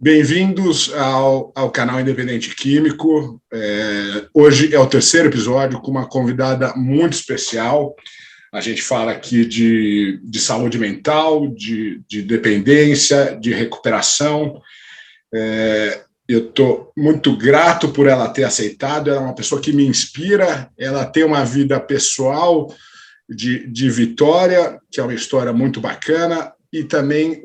Bem-vindos ao canal Independente Químico. Hoje é o terceiro episódio com uma convidada muito especial. A gente fala aqui de saúde mental, de dependência, de recuperação. Eu estou muito grato por ela ter aceitado. Ela é uma pessoa que me inspira. Ela tem uma vida pessoal de vitória, que é uma história muito bacana, e também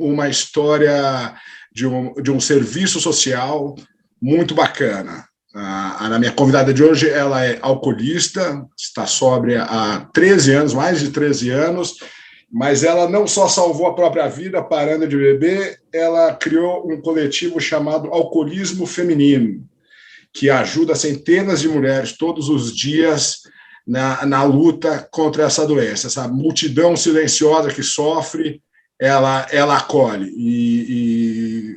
uma história de um serviço social muito bacana. A minha convidada de hoje, ela é alcoolista, está sóbria há 13 anos, mais de 13 anos, mas ela não só salvou a própria vida parando de beber, ela criou um coletivo chamado Alcoolismo Feminino, que ajuda centenas de mulheres todos os dias na luta contra essa doença. Essa multidão silenciosa que sofre, ela acolhe.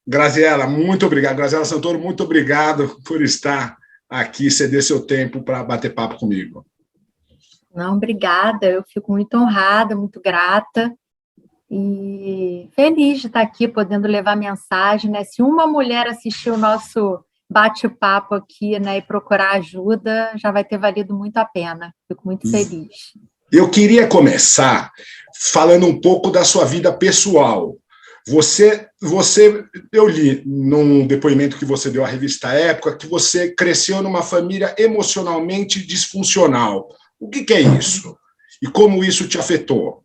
Graziela, muito obrigado. Graziela Santoro, muito obrigado por estar aqui, ceder seu tempo para bater papo comigo. Não, obrigada. Eu fico muito honrada, muito grata e feliz de estar aqui, podendo levar mensagem, né? Se uma mulher assistir o nosso bate-papo aqui, né, e procurar ajuda, já vai ter valido muito a pena. Fico muito feliz. Eu queria começar falando um pouco da sua vida pessoal. Eu li num depoimento que você deu à revista Época que você cresceu numa família emocionalmente disfuncional. O que é isso? E como isso te afetou?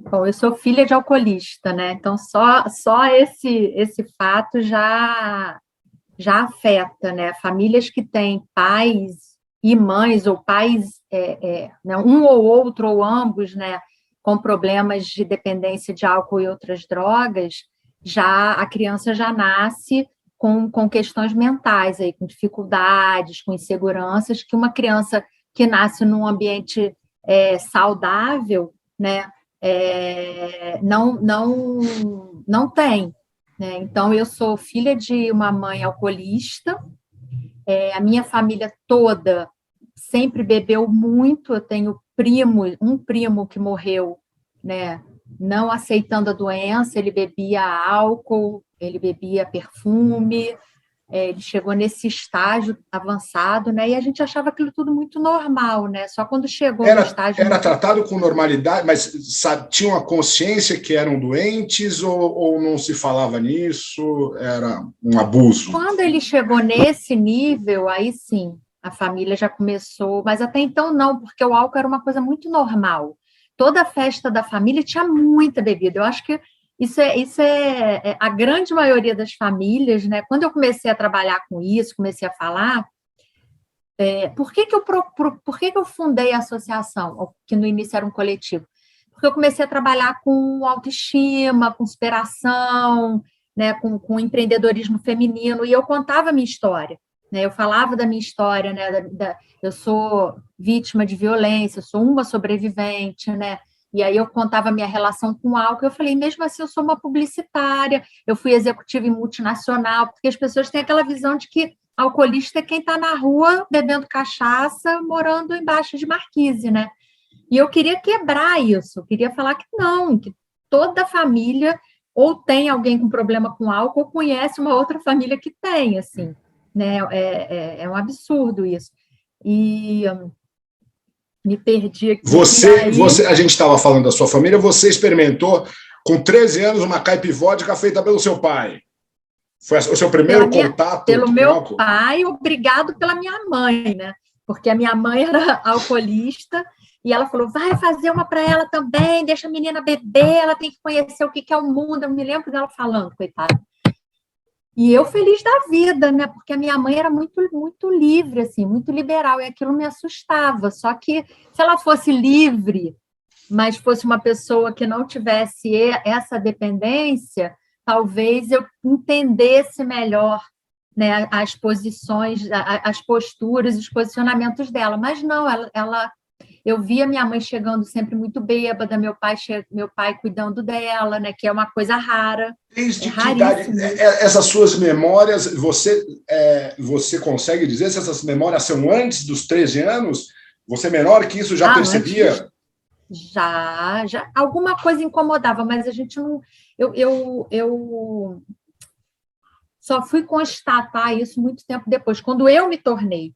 Bom, eu sou filha de alcoolista, né? Então, só esse fato já afeta, né? Famílias que têm pais e mães, ou pais, né, um ou outro, ou ambos, né, com problemas de dependência de álcool e outras drogas, a criança já nasce com questões mentais, aí, com dificuldades, com inseguranças, que uma criança que nasce num ambiente saudável, né, não tem. Né? Então, eu sou filha de uma mãe alcoolista, a minha família toda sempre bebeu muito. Eu tenho um primo que morreu, né, não aceitando a doença, ele bebia álcool, ele bebia perfume, ele chegou nesse estágio avançado, né, e a gente achava aquilo tudo muito normal, né, só quando chegou no estágio... Era tratado com normalidade, mas tinham a consciência que eram doentes ou não se falava nisso? Era um abuso? Quando ele chegou nesse nível, aí sim, a família já começou, mas até então não, porque o álcool era uma coisa muito normal. Toda a festa da família tinha muita bebida. Eu acho que isso é a grande maioria das famílias, né? Quando eu comecei a trabalhar com isso, comecei a falar, por que eu fundei a associação, que no início era um coletivo? Porque eu comecei a trabalhar com autoestima, com superação, né, com empreendedorismo feminino, e eu contava a minha história. Eu falava da minha história, né? Eu sou vítima de violência, eu sou uma sobrevivente, né? E aí eu contava a minha relação com o álcool. Eu falei, mesmo assim, eu sou uma publicitária, eu fui executiva em multinacional, porque as pessoas têm aquela visão de que alcoolista é quem está na rua bebendo cachaça, morando embaixo de marquise, né? E eu queria quebrar isso, eu queria falar que não, que toda a família ou tem alguém com problema com álcool ou conhece uma outra família que tem, assim. Né? É um absurdo isso. E me perdi aqui. A gente estava falando da sua família, você experimentou com 13 anos uma caipivódica feita pelo seu pai. Foi o seu primeiro contato pelo com meu álcool? Pai, obrigado pela minha mãe, né? Porque a minha mãe era alcoolista e ela falou, vai fazer uma para ela também, deixa a menina beber, ela tem que conhecer o que é o mundo. Eu me lembro dela falando, coitada. E eu feliz da vida, né? Porque a minha mãe era muito, muito livre, assim, muito liberal, e aquilo me assustava. Só que se ela fosse livre, mas fosse uma pessoa que não tivesse essa dependência, talvez eu entendesse melhor, né, as posições, as posturas, os posicionamentos dela. Mas não, eu via minha mãe chegando sempre muito bêbada, meu pai cuidando dela, né, que é uma coisa rara. Desde que idade? Essas suas memórias, você consegue dizer se essas memórias são antes dos 13 anos? Você menor que isso já percebia? Já, alguma coisa incomodava, mas a gente não. Eu só fui constatar isso muito tempo depois, quando eu me tornei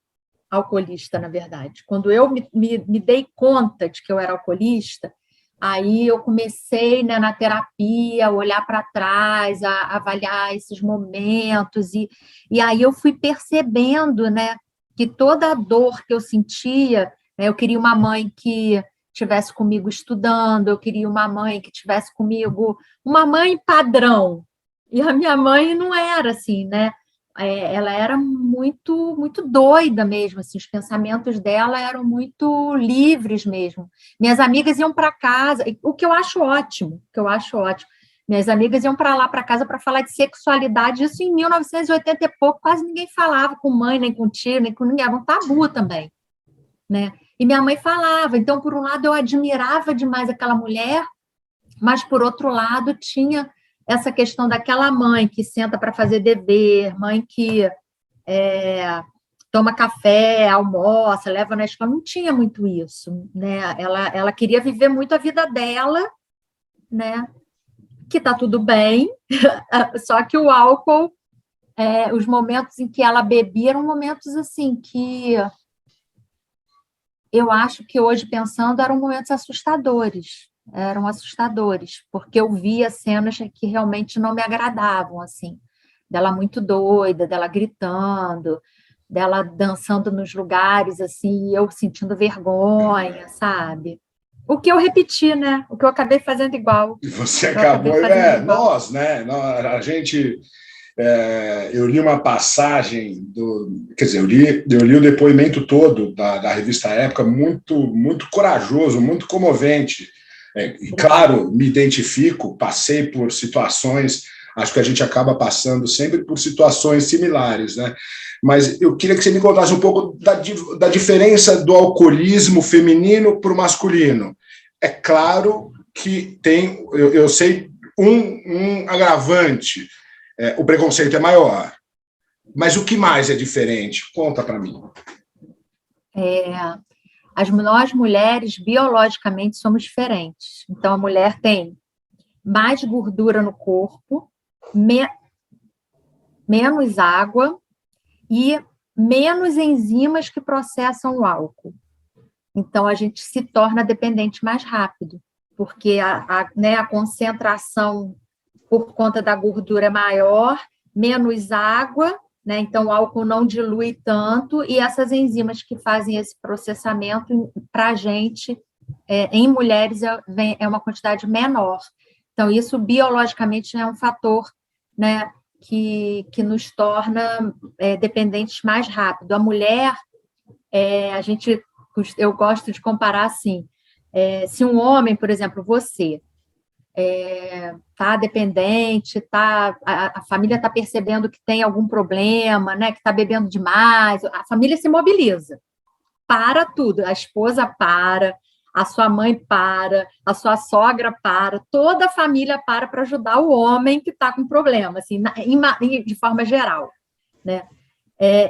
alcoolista, na verdade. Quando eu me dei conta de que eu era alcoolista, aí eu comecei, né, na terapia, a olhar para trás, a avaliar esses momentos, e aí eu fui percebendo, né, que toda a dor que eu sentia, né, eu queria uma mãe que estivesse comigo estudando, eu queria uma mãe que estivesse comigo, uma mãe padrão, e a minha mãe não era assim, né? Ela era muito muito doida mesmo, assim, os pensamentos dela eram muito livres mesmo. Minhas amigas iam para casa, o que eu acho ótimo, o que eu acho ótimo. Minhas amigas iam para lá para casa para falar de sexualidade, isso em 1980 e pouco, quase ninguém falava com mãe, nem com tio, nem com ninguém, era um tabu também, né? E minha mãe falava, então, por um lado, eu admirava demais aquela mulher, mas, por outro lado, tinha essa questão daquela mãe que senta para fazer dever, mãe que toma café, almoça, leva na escola, não tinha muito isso, né? Ela queria viver muito a vida dela, né? Que tá tudo bem, só que o álcool, os momentos em que ela bebia eram momentos assim que eu acho que hoje pensando eram momentos assustadores, porque eu via cenas que realmente não me agradavam, assim, dela muito doida, dela gritando, dela dançando nos lugares, assim, e eu sentindo vergonha, sabe? O que eu repeti, né? O que eu acabei fazendo igual. E você acabou, nós, né? A gente, eu li uma passagem quer dizer, eu li o depoimento todo da revista Época, muito corajoso, muito comovente. E claro, me identifico, passei por situações, acho que a gente acaba passando sempre por situações similares, né? Mas eu queria que você me contasse um pouco da diferença do alcoolismo feminino para o masculino. É claro que tem, eu sei, um agravante, o preconceito é maior. Mas o que mais é diferente? Conta para mim. Nós mulheres, biologicamente, somos diferentes. Então, a mulher tem mais gordura no corpo, menos água e menos enzimas que processam o álcool. Então, a gente se torna dependente mais rápido, porque a concentração por conta da gordura é maior, menos água, né? Então o álcool não dilui tanto, e essas enzimas que fazem esse processamento, para a gente, em mulheres, é uma quantidade menor. Então, isso biologicamente é um fator, né, que nos torna dependentes mais rápido. A mulher, eu gosto de comparar assim, se um homem, por exemplo, você está dependente, a família está percebendo que tem algum problema, né, que está bebendo demais, a família se mobiliza, para tudo, a esposa para, a sua mãe para, a sua sogra para, toda a família para ajudar o homem que está com problema, assim, de forma geral, né?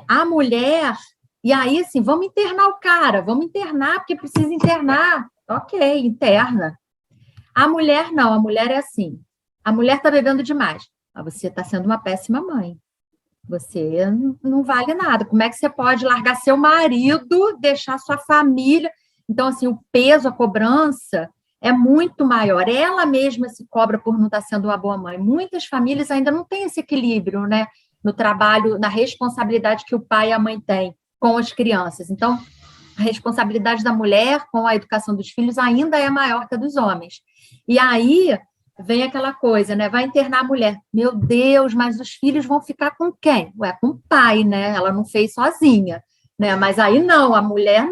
A mulher, e aí, assim, vamos internar o cara, vamos internar, porque precisa internar, ok, interna. A mulher não, a mulher é assim, a mulher está bebendo demais, mas você está sendo uma péssima mãe, você não vale nada, como é que você pode largar seu marido, deixar sua família? Então, assim, o peso, a cobrança é muito maior, ela mesma se cobra por não estar sendo uma boa mãe. Muitas famílias ainda não têm esse equilíbrio, né, no trabalho, na responsabilidade que o pai e a mãe têm com as crianças. Então, a responsabilidade da mulher com a educação dos filhos ainda é maior que a dos homens. E aí vem aquela coisa, né? Vai internar a mulher. Meu Deus, mas os filhos vão ficar com quem? Ué, com o pai, né? Ela não fez sozinha, né? Mas aí não, a mulher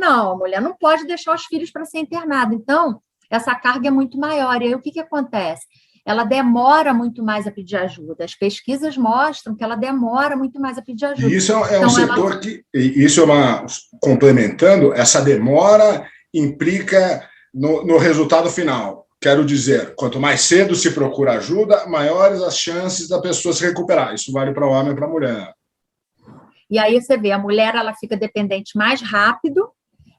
não pode deixar os filhos para ser internada. Então, essa carga é muito maior. E aí o que acontece? Ela demora muito mais a pedir ajuda. As pesquisas mostram que ela demora muito mais a pedir ajuda. E isso então, um setor que, isso é complementando, essa demora implica no resultado final. Quero dizer, quanto mais cedo se procura ajuda, maiores as chances da pessoa se recuperar. Isso vale para o homem e para a mulher. E aí você vê, a mulher ela fica dependente mais rápido,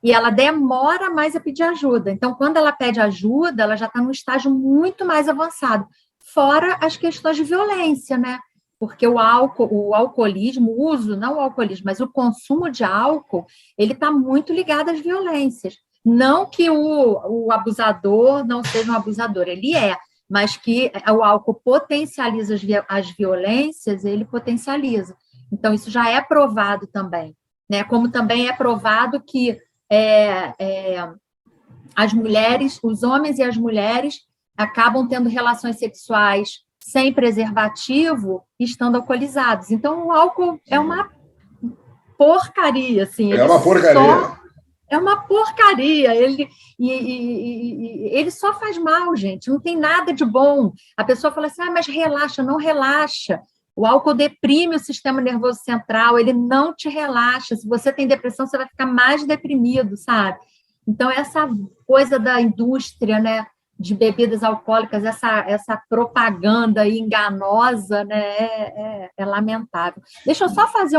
e ela demora mais a pedir ajuda. Então, quando ela pede ajuda, ela já está num estágio muito mais avançado. Fora as questões de violência, né? Porque o alcoolismo, o uso, não o alcoolismo, mas o consumo de álcool, ele está muito ligado às violências. Não que o abusador não seja um abusador, ele é, mas que o álcool potencializa as violências, ele potencializa. Então, isso já é provado também, né? Como também é provado que as mulheres, os homens e as mulheres acabam tendo relações sexuais sem preservativo, estando alcoolizados. Então, o álcool é uma porcaria, assim. É uma porcaria. É uma porcaria. Ele só faz mal, gente. Não tem nada de bom. A pessoa fala assim, mas relaxa. Não relaxa. O álcool deprime o sistema nervoso central, ele não te relaxa. Se você tem depressão, você vai ficar mais deprimido, sabe? Então, essa coisa da indústria, né, de bebidas alcoólicas, essa propaganda enganosa, né, é lamentável. Deixa eu só fazer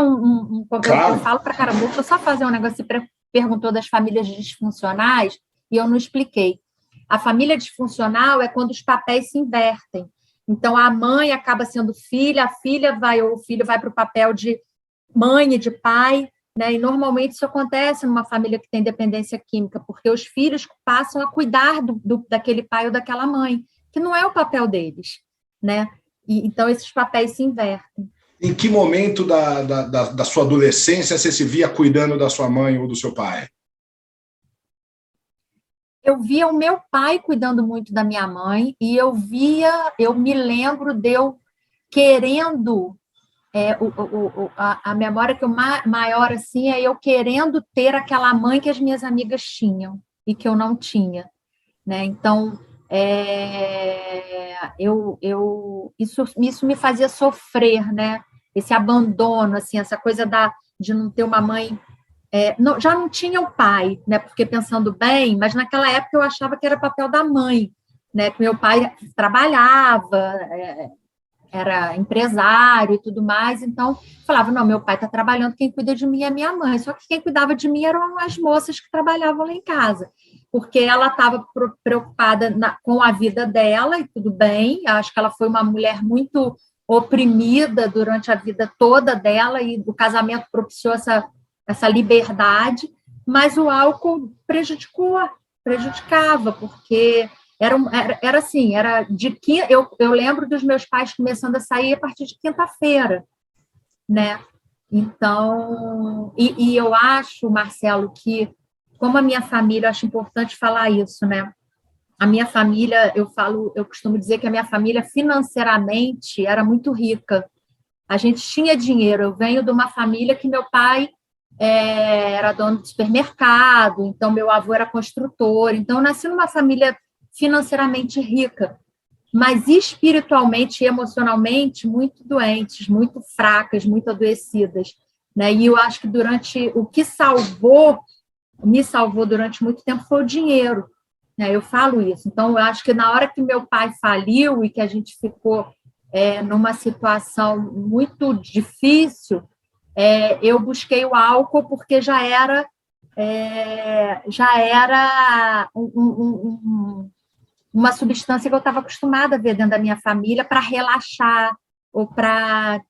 Claro. Eu falo para caramba, deixa eu só fazer um negócio. Você perguntou das famílias disfuncionais, e eu não expliquei. A família disfuncional é quando os papéis se invertem. Então, a mãe acaba sendo filha, o filho vai para o papel de mãe e de pai, né? E normalmente isso acontece numa família que tem dependência química, porque os filhos passam a cuidar daquele pai ou daquela mãe, que não é o papel deles, né? Então, esses papéis se invertem. Em que momento da sua adolescência você se via cuidando da sua mãe ou do seu pai? Eu via o meu pai cuidando muito da minha mãe, e eu me lembro de eu querendo, a memória que eu maior assim é eu querendo ter aquela mãe que as minhas amigas tinham e que eu não tinha, né? Então, isso me fazia sofrer, né? Esse abandono, assim, essa coisa de não ter uma mãe. Já não tinha o pai, né? Porque pensando bem, mas naquela época eu achava que era papel da mãe, né? Que meu pai trabalhava, era empresário e tudo mais, então falava, não, meu pai está trabalhando, quem cuida de mim é minha mãe. Só que quem cuidava de mim eram as moças que trabalhavam lá em casa, porque ela estava preocupada com a vida dela, e tudo bem, acho que ela foi uma mulher muito oprimida durante a vida toda dela, e o casamento propiciou essa liberdade, mas o álcool prejudicava, porque era assim, eu lembro dos meus pais começando a sair a partir de quinta-feira, né? Então, e eu acho, Marcelo, que como a minha família, eu acho importante falar isso, né? A minha família, eu costumo dizer que a minha família financeiramente era muito rica. A gente tinha dinheiro. Eu venho de uma família que meu pai era dono de supermercado, então meu avô era construtor. Então, eu nasci numa família financeiramente rica, mas espiritualmente e emocionalmente muito doentes, muito fracas, muito adoecidas, né? E eu acho que o que me salvou durante muito tempo foi o dinheiro, né? Eu falo isso. Então, eu acho que na hora que meu pai faliu e que a gente ficou numa situação muito difícil, eu busquei o álcool porque já era uma substância que eu estava acostumada a ver dentro da minha família para relaxar ou para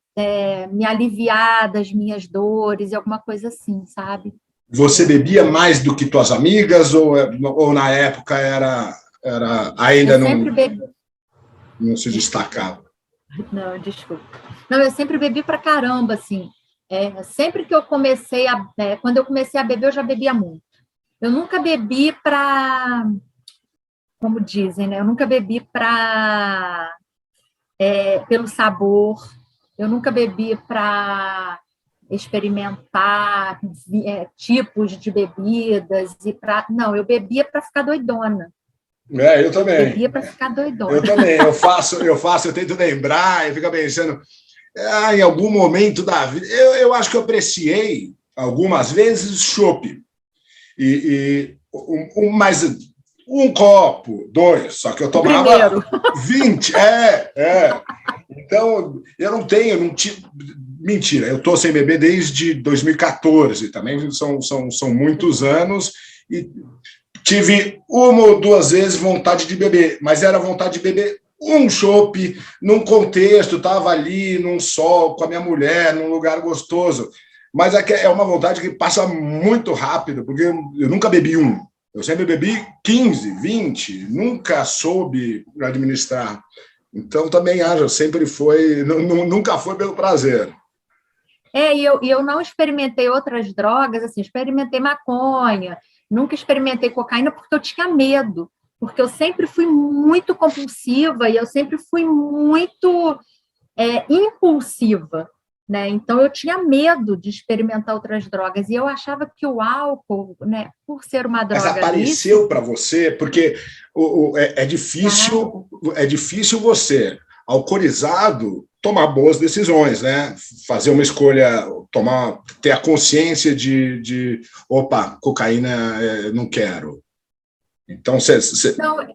me aliviar das minhas dores e alguma coisa assim, sabe? Você bebia mais do que tuas amigas ou na época era ainda não se destacava? Não, desculpa. Não, eu sempre bebi para caramba, assim. Sempre que quando eu comecei a beber, eu já bebia muito. Eu nunca bebi para, como dizem, né? Eu nunca bebi pelo sabor. Eu nunca bebi para experimentar tipos de bebidas não, eu bebia para ficar doidona. Eu também. Bebia para ficar doidona. Eu também. Eu tento lembrar e fico pensando, em algum momento da vida, eu acho que eu apreciei algumas vezes chopp. Mas um copo, 2, só que eu tomava 20. Então, eu não tenho. Mentira, eu estou sem beber desde 2014, também são muitos anos, e tive uma ou duas vezes vontade de beber, mas era vontade de beber um chopp, num contexto, estava ali, num sol, com a minha mulher, num lugar gostoso. Mas é uma vontade que passa muito rápido, porque eu nunca bebi um. Eu sempre bebi 15, 20, nunca soube administrar. Então, também acho, sempre foi, nunca foi pelo prazer. E eu não experimentei outras drogas, assim, experimentei maconha, nunca experimentei cocaína porque eu tinha medo, porque eu sempre fui muito compulsiva e eu sempre fui muito impulsiva, né? Então eu tinha medo de experimentar outras drogas e eu achava que o álcool, né, por ser uma Mas droga apareceu lícita, para você, porque é difícil você, alcoolizado, tomar boas decisões, né? Fazer uma escolha, ter a consciência de opa, cocaína não quero. Então, então,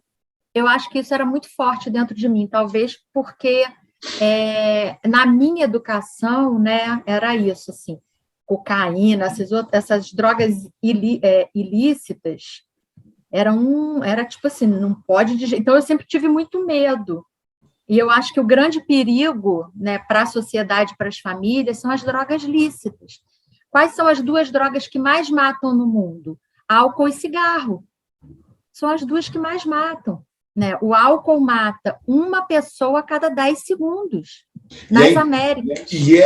eu acho que isso era muito forte dentro de mim, talvez porque na minha educação, né, era isso, assim, cocaína, essas drogas ilícitas, era tipo assim, não pode... Então, eu sempre tive muito medo. E eu acho que o grande perigo, né, para a sociedade, para as famílias, são as drogas lícitas. Quais são as duas drogas que mais matam no mundo? Álcool e cigarro. São as duas que mais matam. Né? O álcool mata uma pessoa a cada 10 segundos nas Américas. E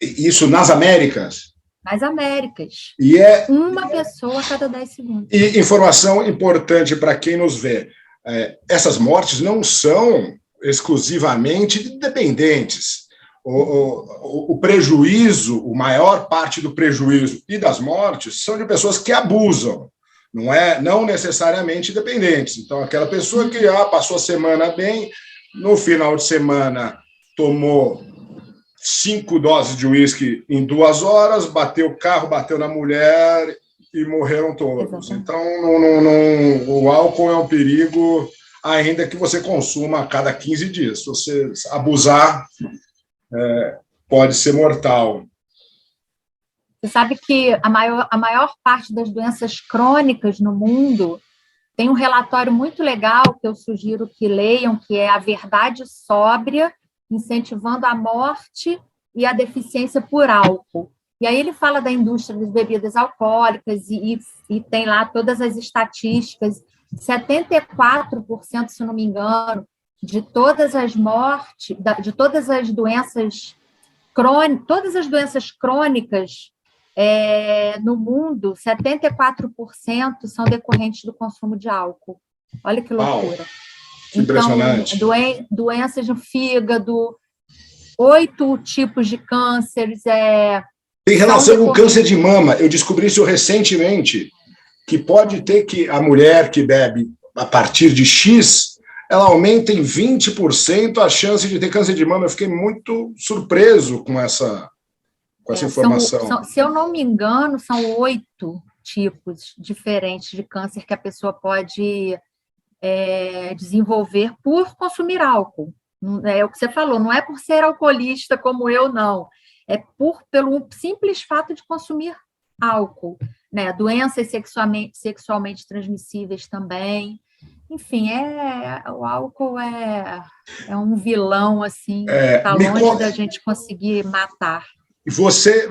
isso nas Américas? Nas Américas. E uma pessoa a cada 10 segundos. E informação importante para quem nos vê. Essas mortes não são exclusivamente dependentes. O prejuízo, a maior parte do prejuízo e das mortes são de pessoas que abusam, não necessariamente dependentes. Então, aquela pessoa que passou a semana bem, no final de semana tomou 5 doses de uísque em 2 horas, bateu o carro, bateu na mulher e morreram todos. Exatamente. Então, o álcool é um perigo, ainda que você consuma a cada 15 dias. Se você abusar, pode ser mortal. Você sabe que a maior parte das doenças crônicas no mundo tem um relatório muito legal que eu sugiro que leiam, que é A Verdade Sóbria, incentivando a morte e a deficiência por álcool. E aí ele fala da indústria das bebidas alcoólicas e tem lá todas as estatísticas. 74%, se não me engano, de todas as mortes, de todas as doenças crônicas no mundo, 74% são decorrentes do consumo de álcool. Olha que loucura. Uau, que impressionante. Então, doenças no fígado, 8 tipos de cânceres. Tem relação com o câncer de mama. Eu descobri isso recentemente, que pode ter que a mulher que bebe a partir de X, ela aumenta em 20% a chance de ter câncer de mama. Eu fiquei muito surpreso com essa informação. Se eu não me engano, são 8 tipos diferentes de câncer que a pessoa pode desenvolver por consumir álcool. É o que você falou, não é por ser alcoolista como eu, não. É pelo simples fato de consumir álcool. Né? Doenças sexualmente transmissíveis também. Enfim, o álcool é um vilão, assim, está longe da gente conseguir matar. Você,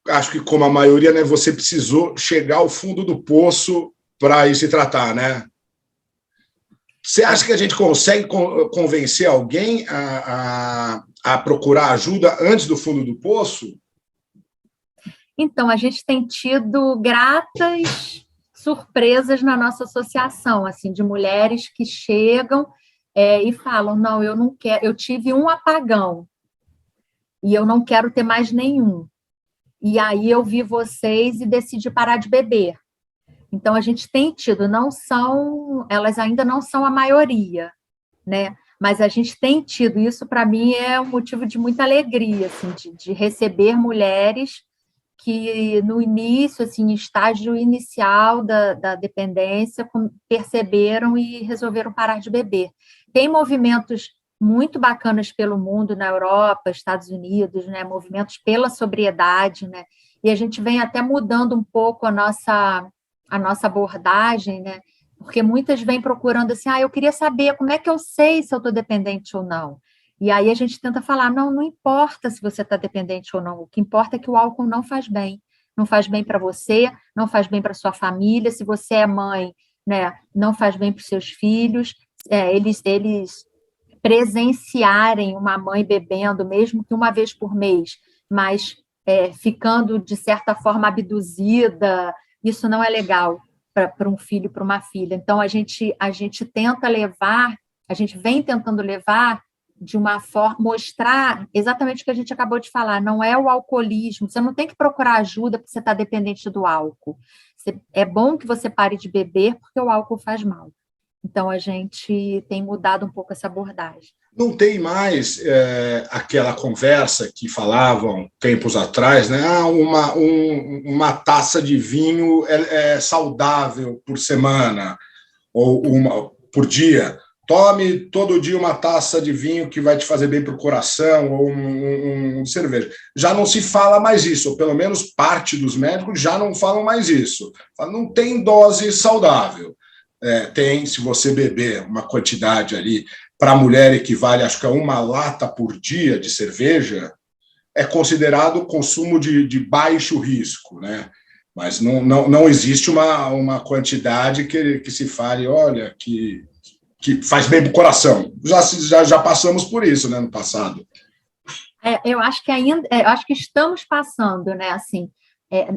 acho que como a maioria, né, você precisou chegar ao fundo do poço para ir se tratar, né? Você acha que a gente consegue convencer alguém a procurar ajuda antes do fundo do poço? Então, a gente tem tido gratas surpresas na nossa associação, assim, de mulheres que chegam e falam, não, eu não quero, eu tive um apagão e eu não quero ter mais nenhum. E aí eu vi vocês e decidi parar de beber. Então, a gente tem tido, elas ainda não são a maioria, né? Mas a gente tem tido, isso para mim é um motivo de muita alegria, assim, de receber mulheres que no início, assim, estágio inicial da dependência, perceberam e resolveram parar de beber. Tem movimentos muito bacanas pelo mundo, na Europa, Estados Unidos, né? Movimentos pela sobriedade, né? E a gente vem até mudando um pouco a nossa a nossa abordagem, né? Porque muitas vêm procurando assim, eu queria saber como é que eu sei se eu estou dependente ou não. E aí a gente tenta falar, não importa se você está dependente ou não, o que importa é que o álcool não faz bem. Não faz bem para você, não faz bem para sua família, se você é mãe, né, não faz bem para os seus filhos, eles presenciarem uma mãe bebendo, mesmo que uma vez por mês, mas ficando, de certa forma, abduzida, isso não é legal para um filho, para uma filha. Então, a gente tenta levar, a gente vem tentando levar de uma forma, mostrar exatamente o que a gente acabou de falar, não é o alcoolismo, você não tem que procurar ajuda porque você está dependente do álcool. É bom que você pare de beber porque o álcool faz mal. Então, a gente tem mudado um pouco essa abordagem. Não tem mais aquela conversa que falavam tempos atrás, né? Uma taça de vinho é saudável por semana, ou uma por dia. Tome todo dia uma taça de vinho que vai te fazer bem para o coração, ou um cerveja. Já não se fala mais isso, ou pelo menos parte dos médicos já não falam mais isso. Não tem dose saudável. Tem, se você beber uma quantidade ali, para a mulher equivale, acho que a uma lata por dia de cerveja, é considerado consumo de baixo risco, né? Mas não existe uma quantidade que se fale, olha, que faz bem para o coração. Já passamos por isso, né, no passado. Eu acho que eu acho que estamos passando, né? Assim,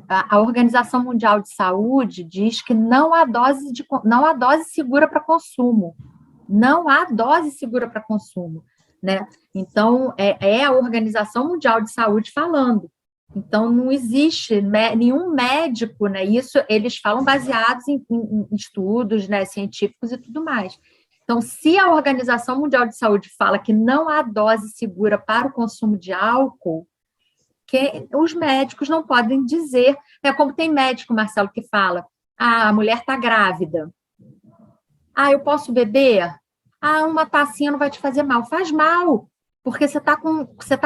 a Organização Mundial de Saúde diz que não há dose segura para consumo. Não há dose segura para consumo, né? Então, é a Organização Mundial de Saúde falando. Então, não existe nenhum médico, né? Isso eles falam baseados em estudos, né, científicos e tudo mais. Então, se a Organização Mundial de Saúde fala que não há dose segura para o consumo de álcool, que os médicos não podem dizer. É como tem médico, Marcelo, que fala: a mulher está grávida. Eu posso beber? Uma tacinha não vai te fazer mal. Faz mal, porque você está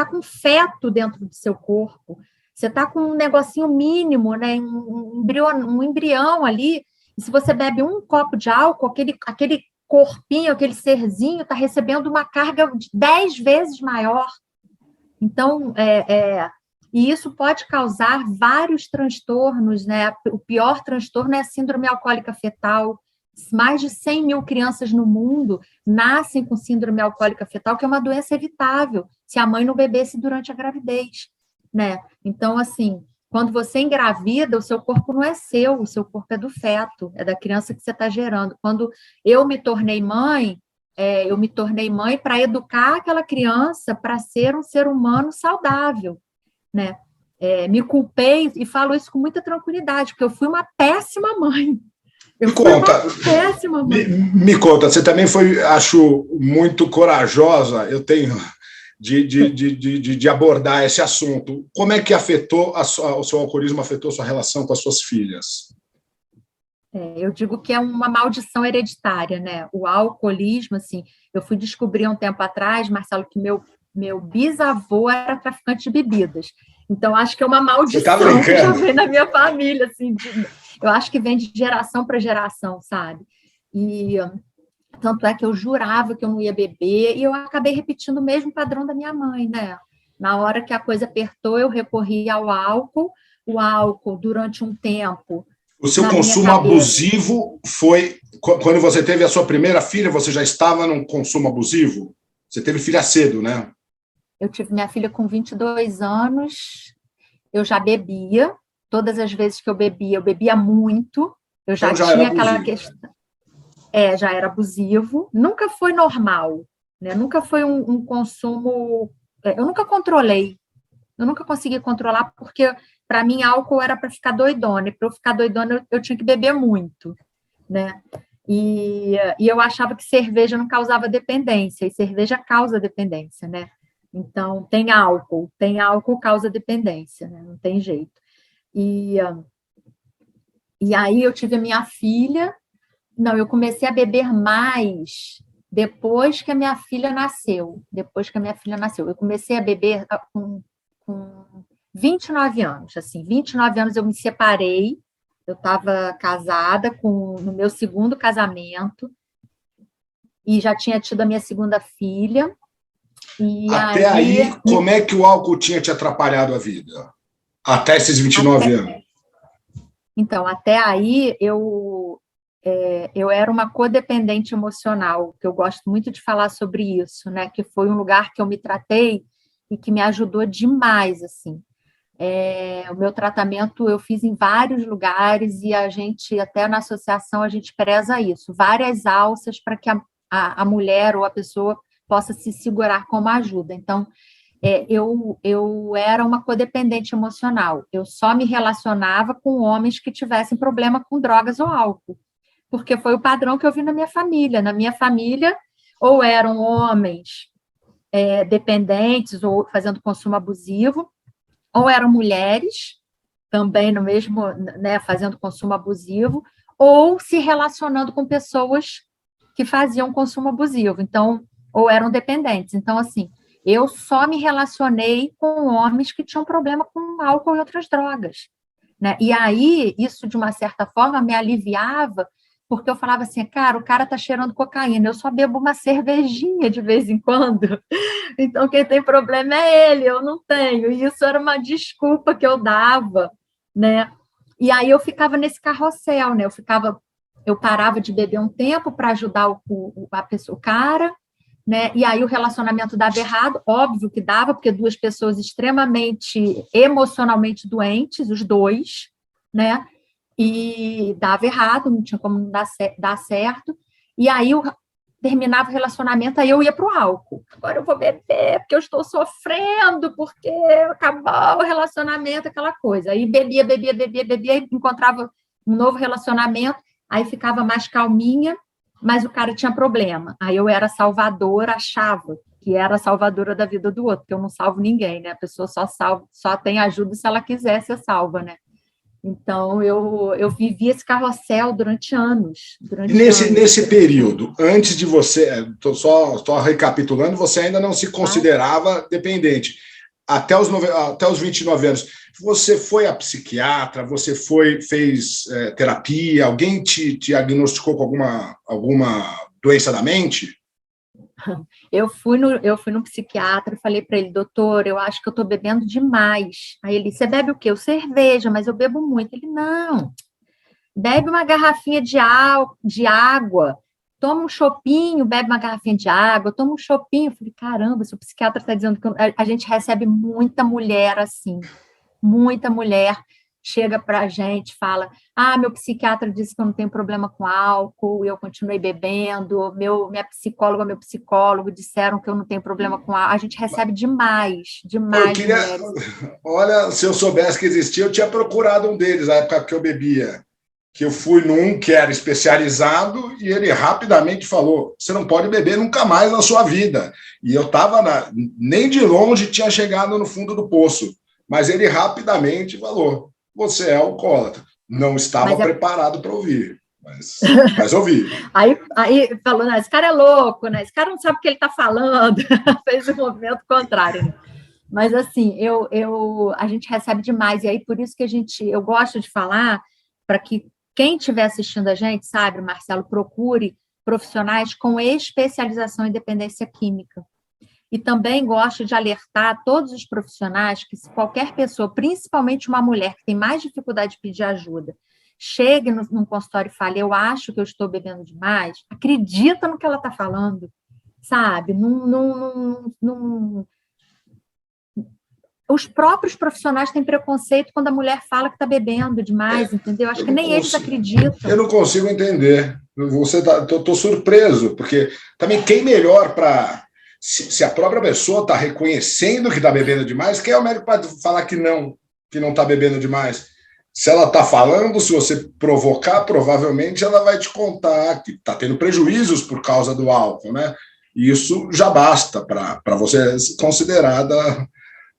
com feto dentro do seu corpo. Você está com um negocinho mínimo, né? Um embrião ali. E se você bebe um copo de álcool, aquele corpinho, aquele serzinho está recebendo uma carga 10 vezes maior. Então, e isso pode causar vários transtornos, né? O pior transtorno é a síndrome alcoólica fetal. Mais de 100 mil crianças no mundo nascem com síndrome alcoólica fetal, que é uma doença evitável, se a mãe não bebesse durante a gravidez, né? Então, assim, quando você engravida, o seu corpo não é seu, o seu corpo é do feto, é da criança que você está gerando. Quando eu me tornei mãe para educar aquela criança para ser um ser humano saudável, né? Me culpei e falo isso com muita tranquilidade, porque eu fui uma péssima mãe. Me conta, você também foi, acho, muito corajosa, eu tenho, de abordar esse assunto. Como é que o seu alcoolismo afetou sua relação com as suas filhas? Eu digo que é uma maldição hereditária, né? O alcoolismo, assim, eu fui descobrir um tempo atrás, Marcelo, que meu bisavô era traficante de bebidas. Então, acho que é uma maldição que já vem na minha família, assim, eu acho que vem de geração para geração, sabe? E tanto é que eu jurava que eu não ia beber, e eu acabei repetindo o mesmo padrão da minha mãe, né? Na hora que a coisa apertou, eu recorri ao álcool. O álcool, durante um tempo... O seu consumo abusivo foi... Quando você teve a sua primeira filha, você já estava num consumo abusivo? Você teve filha cedo, né? Eu tive minha filha com 22 anos, eu já bebia. Todas as vezes que eu bebia muito. Eu já tinha aquela questão... já era abusivo. Nunca foi normal, né? Nunca foi um consumo... Eu nunca controlei. Eu nunca consegui controlar, porque, para mim, álcool era para ficar doidona. E para eu ficar doidona, eu tinha que beber muito, né? E eu achava que cerveja não causava dependência. E cerveja causa dependência, né? Então, tem álcool causa dependência, né? Não tem jeito. E aí eu tive a minha filha. Não, eu comecei a beber mais depois que a minha filha nasceu. Eu comecei a beber com 29 anos. Assim, 29 anos eu me separei, Eu estava casada no meu segundo casamento e já tinha tido a minha segunda filha. E Até aí, como é que o álcool tinha te atrapalhado a vida? Até esses 29 anos? Então, até aí, eu era uma codependente emocional, que eu gosto muito de falar sobre isso, né? Que foi um lugar que eu me tratei e que me ajudou demais, assim. O meu tratamento eu fiz em vários lugares e a gente, até na associação, a gente preza isso, várias alças para que a mulher ou a pessoa possa se segurar como ajuda. Então, eu era uma codependente emocional, eu só me relacionava com homens que tivessem problema com drogas ou álcool, porque foi o padrão que eu vi na minha família. Na minha família, ou eram homens dependentes ou fazendo consumo abusivo, ou eram mulheres, também no mesmo, né, fazendo consumo abusivo, ou se relacionando com pessoas que faziam consumo abusivo, então, ou eram dependentes. Então, assim, eu só me relacionei com homens que tinham problema com álcool e outras drogas, né? E aí, isso, de uma certa forma, me aliviava, porque eu falava assim, cara, o cara tá cheirando cocaína, eu só bebo uma cervejinha de vez em quando, então quem tem problema é ele, eu não tenho. E isso era uma desculpa que eu dava, né? E aí eu ficava nesse carrossel, né? Eu parava de beber um tempo para ajudar o cara, né? E aí o relacionamento dava errado, óbvio que dava, porque duas pessoas extremamente emocionalmente doentes, os dois, né? E dava errado, não tinha como dar certo. E aí terminava o relacionamento, aí eu ia para o álcool. Agora eu vou beber, porque eu estou sofrendo, porque acabou o relacionamento, aquela coisa. Aí bebia, e encontrava um novo relacionamento, aí ficava mais calminha, mas o cara tinha problema. Aí eu era salvadora, achava que era a salvadora da vida do outro, porque eu não salvo ninguém, né? A pessoa só tem ajuda se ela quiser ser salva, né? Então, eu vivi esse carrossel durante anos. Nesse período, antes de você, estou recapitulando, você ainda não se considerava dependente. Até os 29 anos, você foi a psiquiatra, você fez terapia, alguém te diagnosticou com alguma doença da mente? Eu fui no psiquiatra e falei para ele, doutor, eu acho que eu estou bebendo demais. Aí ele, você bebe o quê? Eu cerveja, mas eu bebo muito. Ele, não, bebe uma garrafinha de água, toma um chopinho, bebe uma garrafinha de água, toma um chopinho. Eu falei, caramba, se o psiquiatra está dizendo que a gente recebe muita mulher assim, muita mulher chega para a gente, fala, meu psiquiatra disse que eu não tenho problema com álcool, e eu continuei bebendo, minha psicóloga, meu psicólogo disseram que eu não tenho problema com álcool. A gente recebe demais mulheres. Olha, se eu soubesse que existia, eu tinha procurado um deles, na época que eu bebia, que eu fui num que era especializado e ele rapidamente falou, você não pode beber nunca mais na sua vida. E eu estava, nem de longe tinha chegado no fundo do poço, mas ele rapidamente falou, você é alcoólatra. Não estava preparado para ouvir, mas ouvi. Aí falou, esse cara é louco, né? Esse cara não sabe o que ele está falando. Fez o movimento contrário, né? Mas, assim, a gente recebe demais, e aí por isso que eu gosto de falar, para que quem estiver assistindo a gente, sabe, Marcelo, procure profissionais com especialização em dependência química. E também gosto de alertar todos os profissionais que se qualquer pessoa, principalmente uma mulher que tem mais dificuldade de pedir ajuda, chegue num consultório e fale, eu acho que eu estou bebendo demais, acredita no que ela está falando, sabe? Os próprios profissionais têm preconceito quando a mulher fala que está bebendo demais, entendeu? Acho que nem eles acreditam. Eu não consigo entender. Estou surpreso, porque também quem melhor para... Se a própria pessoa está reconhecendo que está bebendo demais, quem é o médico para falar que não está bebendo demais? Se ela está falando, se você provocar, provavelmente ela vai te contar que está tendo prejuízos por causa do álcool, né? E isso já basta para você ser considerada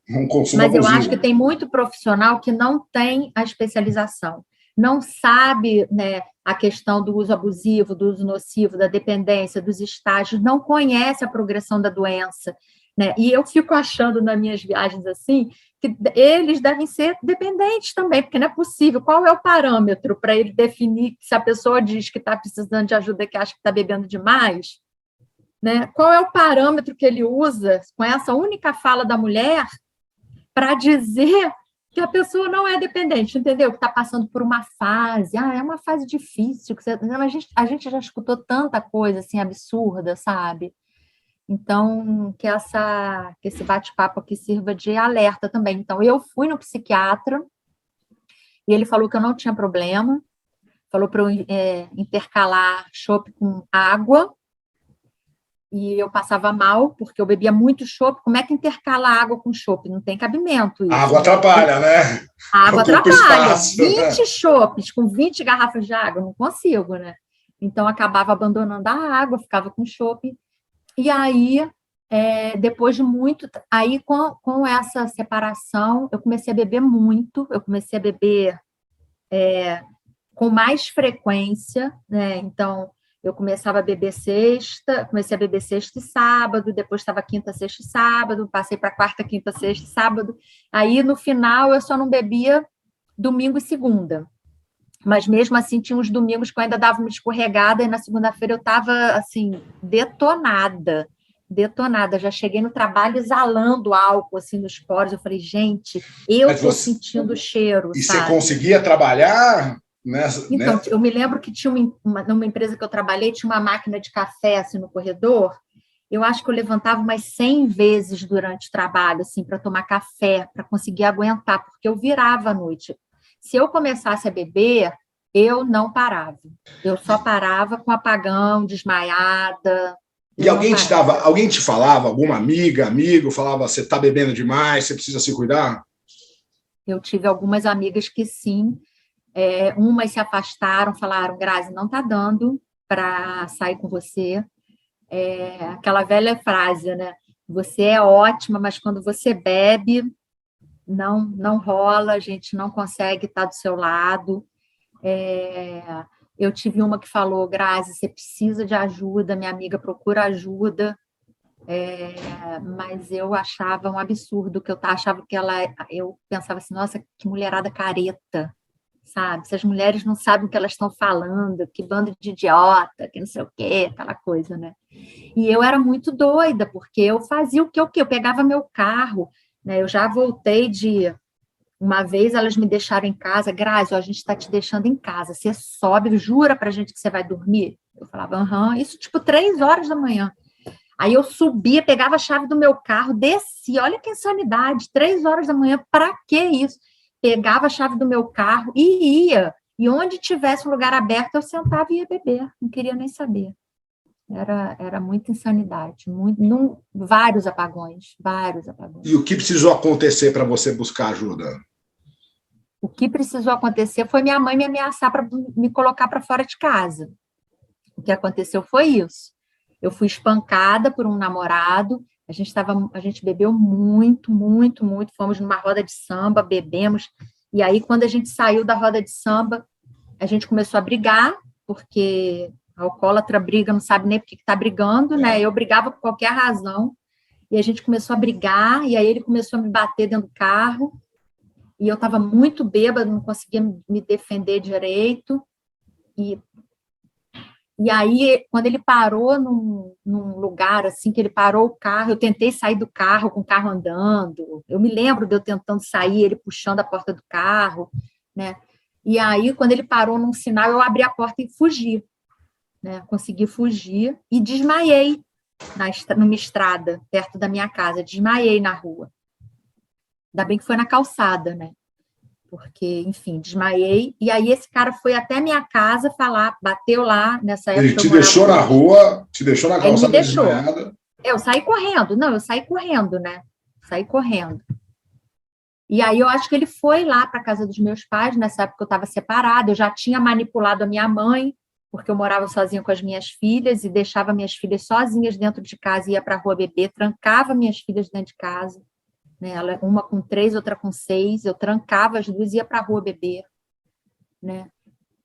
um consumo abusivo. Mas eu acho abusivo. que tem muito profissional que não tem a especialização. não sabe, né, a questão do uso abusivo, do uso nocivo, da dependência, dos estágios, não conhece a progressão da doença, né? E eu fico achando nas minhas viagens assim, que eles devem ser dependentes também, porque não é possível. Qual é o parâmetro para ele definir se a pessoa diz que está precisando de ajuda, que acha que está bebendo demais? Né? Qual é o parâmetro que ele usa com essa única fala da mulher para dizer que a pessoa não é dependente, entendeu? Que está passando por uma fase, é uma fase difícil. Que você... a gente já escutou tanta coisa assim absurda, sabe? Então, que esse bate-papo aqui sirva de alerta também. Então, eu fui no psiquiatra e ele falou que eu não tinha problema, falou para eu intercalar chopp com água, e eu passava mal, porque eu bebia muito chopp. Como é que intercala água com chopp? Não tem cabimento isso. A água atrapalha, né? A água atrapalha. Espaço, 20 né? chopps com 20 garrafas de água, não consigo, né? Então, acabava abandonando a água, ficava com chopp. E aí, depois de muito... Aí, com essa separação, eu comecei a beber muito, eu comecei a beber com mais frequência, né? Então, eu comecei a beber sexta e sábado, depois estava quinta, sexta e sábado, passei para quarta, quinta, sexta e sábado. Aí, no final, eu só não bebia domingo e segunda. Mas, mesmo assim, tinha uns domingos que eu ainda dava uma escorregada, e na segunda-feira eu estava, assim, detonada. Já cheguei no trabalho exalando álcool, assim, nos poros. Eu falei, gente, eu estou sentindo o cheiro, e sabe? você conseguia trabalhar nessa... Então, eu me lembro que tinha numa empresa que eu trabalhei, tinha uma máquina de café, assim, no corredor. Eu acho que eu levantava umas 100 vezes durante o trabalho, assim, para tomar café, para conseguir aguentar, porque eu virava à noite. Se eu começasse a beber, eu não parava. Eu só parava com apagão, desmaiada. E alguém te falava, alguma amigo, falava, você está bebendo demais, você precisa se cuidar? Eu tive algumas amigas que sim, umas se afastaram, falaram, Grazi, não está dando para sair com você. Aquela velha frase, né? Você é ótima, mas quando você bebe, não rola, a gente não consegue estar do seu lado. Eu tive uma que falou, Grazi, você precisa de ajuda, minha amiga procura ajuda, mas eu achava um absurdo, que eu achava que eu pensava assim, nossa, que mulherada careta, sabe? Se as mulheres não sabem o que elas estão falando, que bando de idiota, que não sei o quê, aquela coisa, né? E eu era muito doida, porque eu fazia o quê? Eu pegava meu carro, né? Eu já voltei de... Uma vez elas me deixaram em casa, Grazi, a gente está te deixando em casa, você sobe, jura pra gente que você vai dormir? Eu falava, isso tipo 3 horas da manhã. Aí eu subia, pegava a chave do meu carro, descia, olha que insanidade, 3 horas da manhã, para que isso? Pegava a chave do meu carro e ia. E onde tivesse um lugar aberto, eu sentava e ia beber, não queria nem saber. Era muita insanidade, vários apagões. E o que precisou acontecer para você buscar ajuda? O que precisou acontecer foi minha mãe me ameaçar para me colocar para fora de casa. O que aconteceu foi isso. Eu fui espancada por um namorado, a gente bebeu muito, muito, muito, fomos numa roda de samba, bebemos, e aí quando a gente saiu da roda de samba, a gente começou a brigar, porque a alcoólatra briga, não sabe nem por que está brigando, né? Eu brigava por qualquer razão, e a gente começou a brigar, e aí ele começou a me bater dentro do carro, e eu estava muito bêbada, não conseguia me defender direito, e aí, quando ele parou num lugar, assim, que ele parou o carro, eu tentei sair do carro com o carro andando, eu me lembro de eu tentando sair, ele puxando a porta do carro, né? E aí, quando ele parou num sinal, eu abri a porta e fugi, né? Consegui fugir e desmaiei numa estrada, perto da minha casa, desmaiei na rua. Ainda bem que foi na calçada, né? Porque, enfim, desmaiei. E aí esse cara foi até minha casa falar, bateu lá, nessa época. Ele te deixou na rua, te deixou na calçada desmaiada? Eu saí correndo. Não, eu saí correndo, né? Saí correndo. E aí eu acho que ele foi lá para a casa dos meus pais, nessa época eu estava separada, eu já tinha manipulado a minha mãe, porque eu morava sozinha com as minhas filhas e deixava minhas filhas sozinhas dentro de casa, ia para a rua beber, trancava minhas filhas dentro de casa, né? Uma com 3, outra com 6, eu trancava as duas e ia para a rua beber, né?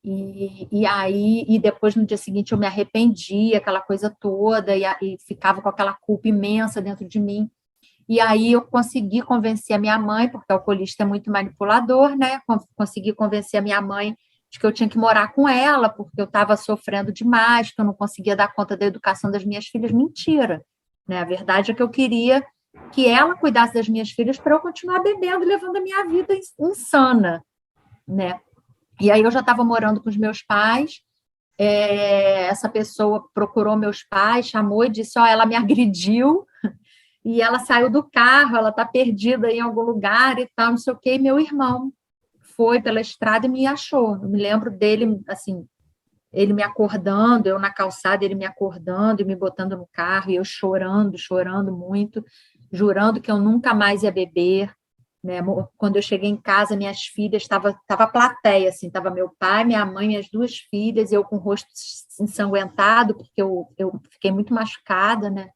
E depois, no dia seguinte, eu me arrependi, aquela coisa toda, e ficava com aquela culpa imensa dentro de mim. E aí eu consegui convencer a minha mãe, porque o alcoolista é muito manipulador, né? Consegui convencer a minha mãe de que eu tinha que morar com ela, porque eu estava sofrendo demais, que eu não conseguia dar conta da educação das minhas filhas. Mentira, né? A verdade é que eu queria que ela cuidasse das minhas filhas para eu continuar bebendo e levando a minha vida insana, né? E aí eu já estava morando com os meus pais, essa pessoa procurou meus pais, chamou e disse, ela me agrediu, e ela saiu do carro, ela está perdida em algum lugar e tal, não sei o quê, e meu irmão foi pela estrada e me achou. Eu me lembro dele, assim, ele me acordando, eu na calçada, ele me acordando e me botando no carro, e eu chorando, chorando muito, jurando que eu nunca mais ia beber, né? Quando eu cheguei em casa, minhas filhas, estava plateia, assim, estava meu pai, minha mãe, minhas duas filhas, eu com o rosto ensanguentado, porque eu fiquei muito machucada, né?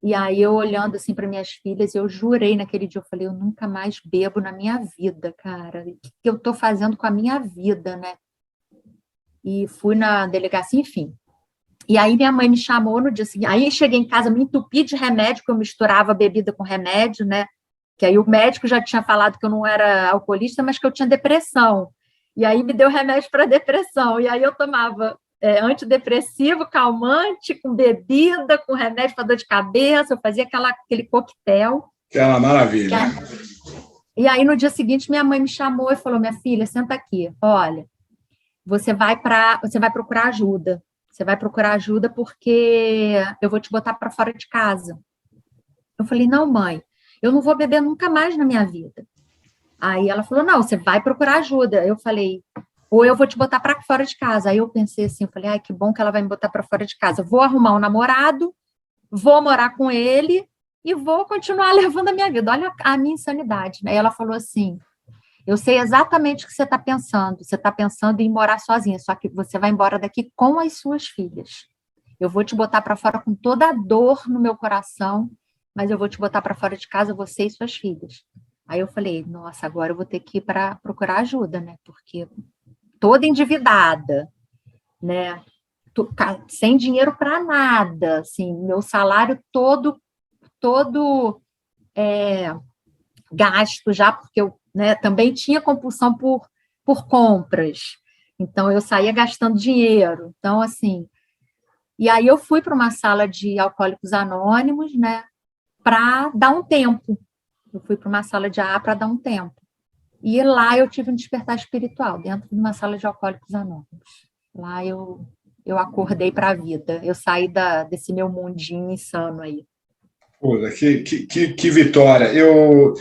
E aí eu olhando assim para minhas filhas, eu jurei naquele dia, eu falei, eu nunca mais bebo na minha vida, cara. O que eu estou fazendo com a minha vida, né? E fui na delegacia, enfim. E aí minha mãe me chamou no dia seguinte. Aí cheguei em casa, me entupi de remédio, porque eu misturava bebida com remédio, né? Que aí o médico já tinha falado que eu não era alcoolista, mas que eu tinha depressão. E aí me deu remédio para depressão. E aí eu tomava antidepressivo, calmante, com bebida, com remédio para dor de cabeça, eu fazia aquele coquetel. Que é uma maravilha. E aí, no dia seguinte, minha mãe me chamou e falou, minha filha, senta aqui, olha, você vai procurar ajuda. Você vai procurar ajuda porque eu vou te botar para fora de casa. Eu falei, não, mãe, eu não vou beber nunca mais na minha vida. Aí ela falou, não, você vai procurar ajuda. Eu falei, ou eu vou te botar para fora de casa. Aí eu pensei assim, eu falei, ai, que bom que ela vai me botar para fora de casa. Vou arrumar um namorado, vou morar com ele e vou continuar levando a minha vida. Olha a minha insanidade, né? E ela falou assim, eu sei exatamente o que você está pensando. Você está pensando em morar sozinha, só que você vai embora daqui com as suas filhas. Eu vou te botar para fora com toda a dor no meu coração, mas eu vou te botar para fora de casa, você e suas filhas. Aí eu falei, nossa, agora eu vou ter que ir para procurar ajuda, né? Porque toda endividada, né? Sem dinheiro para nada, assim, meu salário todo gasto já, porque eu, né, também tinha compulsão por compras. Então, eu saía gastando dinheiro. Então, assim... E aí eu fui para uma sala de alcoólicos anônimos, né, para dar um tempo. Eu fui para uma sala de AA para dar um tempo. E lá eu tive um despertar espiritual, dentro de uma sala de alcoólicos anônimos. Lá eu acordei para a vida. Eu saí desse meu mundinho insano aí. Puta, que vitória. Eu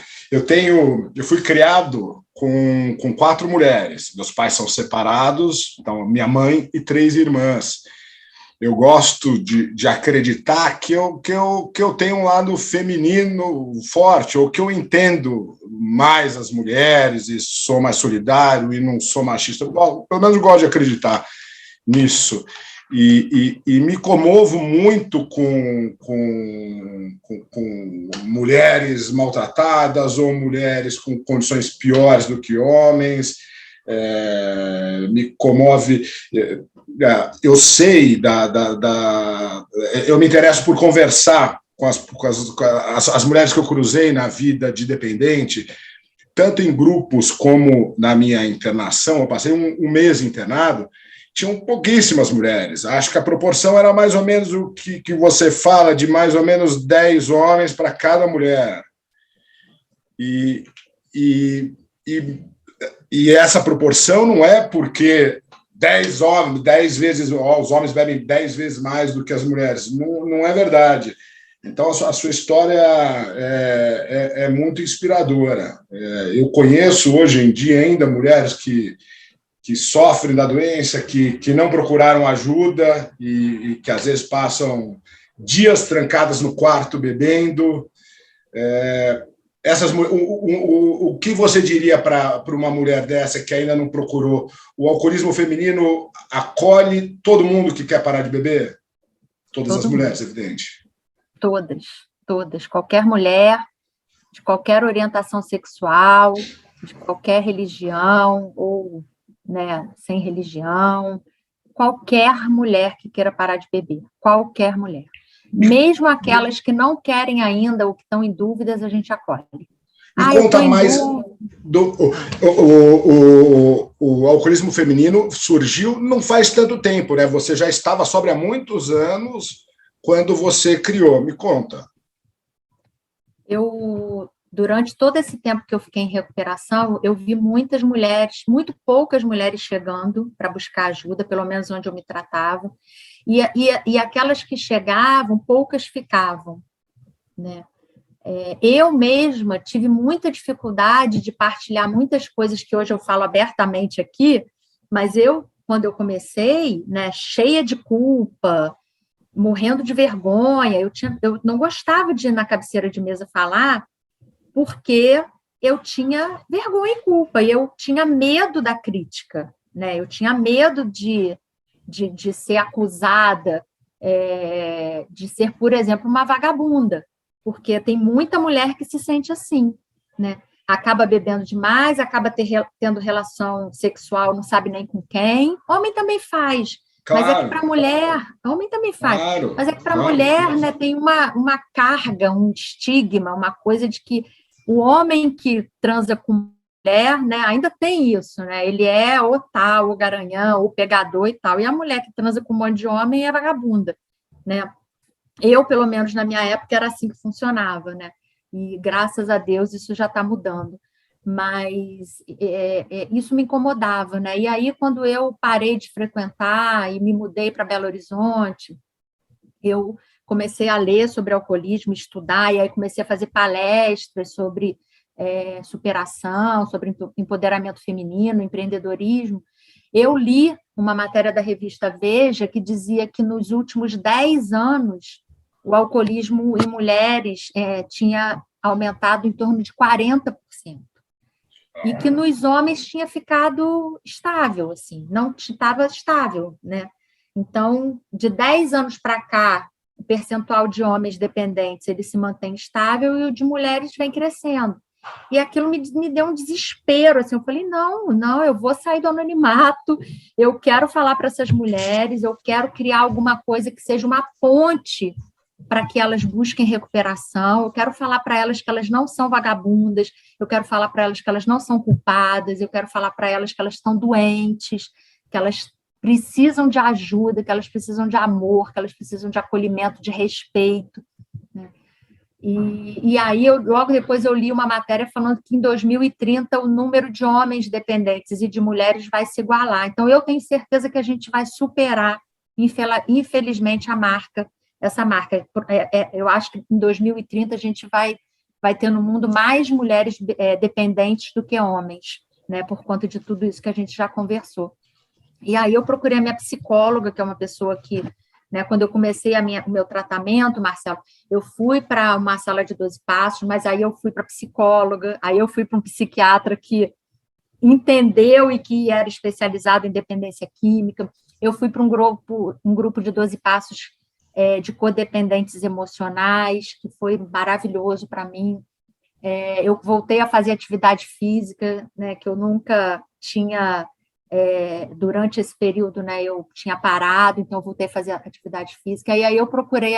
fui criado com 4 mulheres. Meus pais são separados, então minha mãe e 3 irmãs. Eu gosto de acreditar que eu tenho um lado feminino forte, ou que eu entendo mais as mulheres e sou mais solidário e não sou machista. Pelo menos eu gosto de acreditar nisso. E me comovo muito com mulheres maltratadas ou mulheres com condições piores do que homens. Me comove. Eu sei eu me interesso por conversar com as mulheres que eu cruzei na vida de dependente, tanto em grupos como na minha internação. Eu passei um mês internado, tinham pouquíssimas mulheres. Acho que a proporção era mais ou menos o que você fala, de mais ou menos 10 homens para cada mulher. E essa proporção não é porque 10 homens, 10 vezes, os homens bebem 10 vezes mais do que as mulheres. Não é verdade. Então, a sua história é muito inspiradora. Eu conheço hoje em dia ainda mulheres que sofrem da doença, que não procuraram ajuda e que às vezes passam dias trancadas no quarto bebendo. O que você diria para uma mulher dessa que ainda não procurou? O alcoolismo feminino acolhe todo mundo que quer parar de beber? Todas as mulheres, evidente. Todas. Qualquer mulher, de qualquer orientação sexual, de qualquer religião, ou né, sem religião, qualquer mulher que queira parar de beber, qualquer mulher. Mesmo aquelas que não querem ainda ou que estão em dúvidas, a gente acolhe. Me conta mais do o alcoolismo feminino surgiu não faz tanto tempo, né? Você já estava sóbria há muitos anos quando você criou. Me conta. Durante todo esse tempo que eu fiquei em recuperação, eu vi muitas mulheres, muito poucas mulheres chegando para buscar ajuda, pelo menos onde eu me tratava, e aquelas que chegavam, poucas ficavam, né? Eu mesma tive muita dificuldade de partilhar muitas coisas que hoje eu falo abertamente aqui, mas quando eu comecei, né, cheia de culpa, morrendo de vergonha, eu não gostava de ir na cabeceira de mesa falar, porque eu tinha vergonha e culpa, e eu tinha medo da crítica, né? Eu tinha medo de ser acusada, de ser, por exemplo, uma vagabunda, porque tem muita mulher que se sente assim, né? Acaba bebendo demais, acaba tendo relação sexual, não sabe nem com quem. Homem também faz, Claro, mas é que para mulher, homem também faz, claro, mas é que para claro. mulher, né, tem uma carga, um estigma, uma coisa de que o homem que transa com mulher, né, ainda tem isso, né? Ele é o tal, o garanhão, o pegador e tal. E a mulher que transa com um monte de homem é vagabunda, né? Eu, pelo menos na minha época, era assim que funcionava, né? E graças a Deus isso já está mudando. Mas isso me incomodava, né? E aí, quando eu parei de frequentar e me mudei para Belo Horizonte, eu comecei a ler sobre alcoolismo, estudar, e aí comecei a fazer palestras sobre superação, sobre empoderamento feminino, empreendedorismo. Eu li uma matéria da revista Veja que dizia que nos últimos 10 anos o alcoolismo em mulheres tinha aumentado em torno de 40%. E que nos homens tinha ficado estável, assim, não estava estável, né? Então, de 10 anos para cá, o percentual de homens dependentes ele se mantém estável e o de mulheres vem crescendo. E aquilo me deu um desespero, assim, eu falei, não, eu vou sair do anonimato, eu quero falar para essas mulheres, eu quero criar alguma coisa que seja uma ponte para que elas busquem recuperação, eu quero falar para elas que elas não são vagabundas, eu quero falar para elas que elas não são culpadas, eu quero falar para elas que elas estão doentes, que elas precisam de ajuda, que elas precisam de amor, que elas precisam de acolhimento, de respeito, né? E aí, logo depois, eu li uma matéria falando que em 2030 o número de homens dependentes e de mulheres vai se igualar. Então, eu tenho certeza que a gente vai superar, infelizmente, essa marca. Eu acho que em 2030 a gente vai ter no mundo mais mulheres dependentes do que homens, né, por conta de tudo isso que a gente já conversou. E aí eu procurei a minha psicóloga, que é uma pessoa que, né, quando eu comecei o meu tratamento, Marcelo, eu fui para uma sala de 12 passos, mas aí eu fui para psicóloga, aí eu fui para um psiquiatra que entendeu e que era especializado em dependência química, eu fui para um grupo de 12 passos de codependentes emocionais, que foi maravilhoso para mim. Eu voltei a fazer atividade física, né, que eu nunca tinha... durante esse período, né, eu tinha parado, então eu voltei a fazer atividade física, e aí eu procurei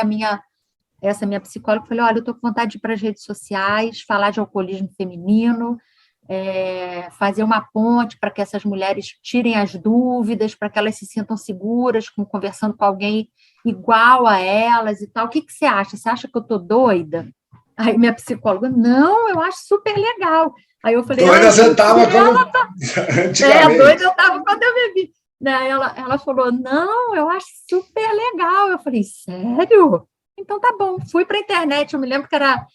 essa minha psicóloga, falei, olha, eu estou com vontade de ir para as redes sociais, falar de alcoolismo feminino, fazer uma ponte para que essas mulheres tirem as dúvidas, para que elas se sintam seguras, conversando com alguém igual a elas e tal. O que você acha? Você acha que eu estou doida? Aí minha psicóloga, não, eu acho super legal. Aí eu falei... Doida você estava quando... antigamente. Doida eu estava quando eu bebi. Daí ela falou, não, eu acho super legal. Eu falei, sério? Então tá bom. Fui para a internet, eu me lembro que era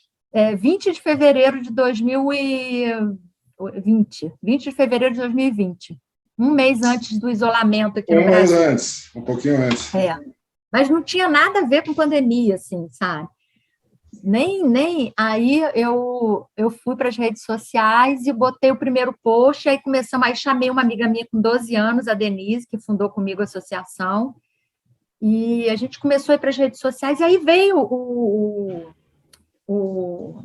20 de fevereiro de 2020. 20 de fevereiro de 2020. Um mês antes do isolamento aqui no Brasil. Um mês antes, um pouquinho antes. Mas não tinha nada a ver com pandemia, assim, sabe? Nem aí eu fui para as redes sociais e botei o primeiro post, aí chamei uma amiga minha com 12 anos, a Denise, que fundou comigo a associação, e a gente começou a ir para as redes sociais, e aí veio o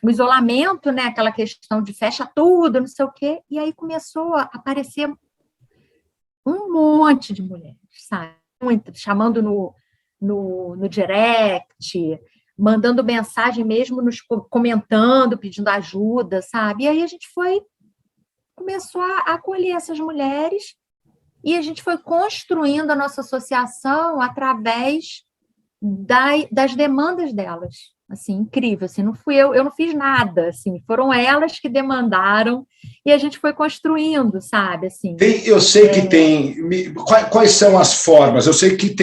isolamento, né, aquela questão de fecha tudo, não sei o quê, e aí começou a aparecer Um monte de mulheres, sabe? Muitas, chamando no direct, mandando mensagem mesmo, nos comentando, pedindo ajuda, sabe? E aí a gente começou a acolher essas mulheres e a gente foi construindo a nossa associação através das demandas delas. Assim, incrível, assim, não fui eu não fiz nada, assim, foram elas que demandaram e a gente foi construindo, sabe, assim. Eu sei que tem, quais são as formas? Eu sei que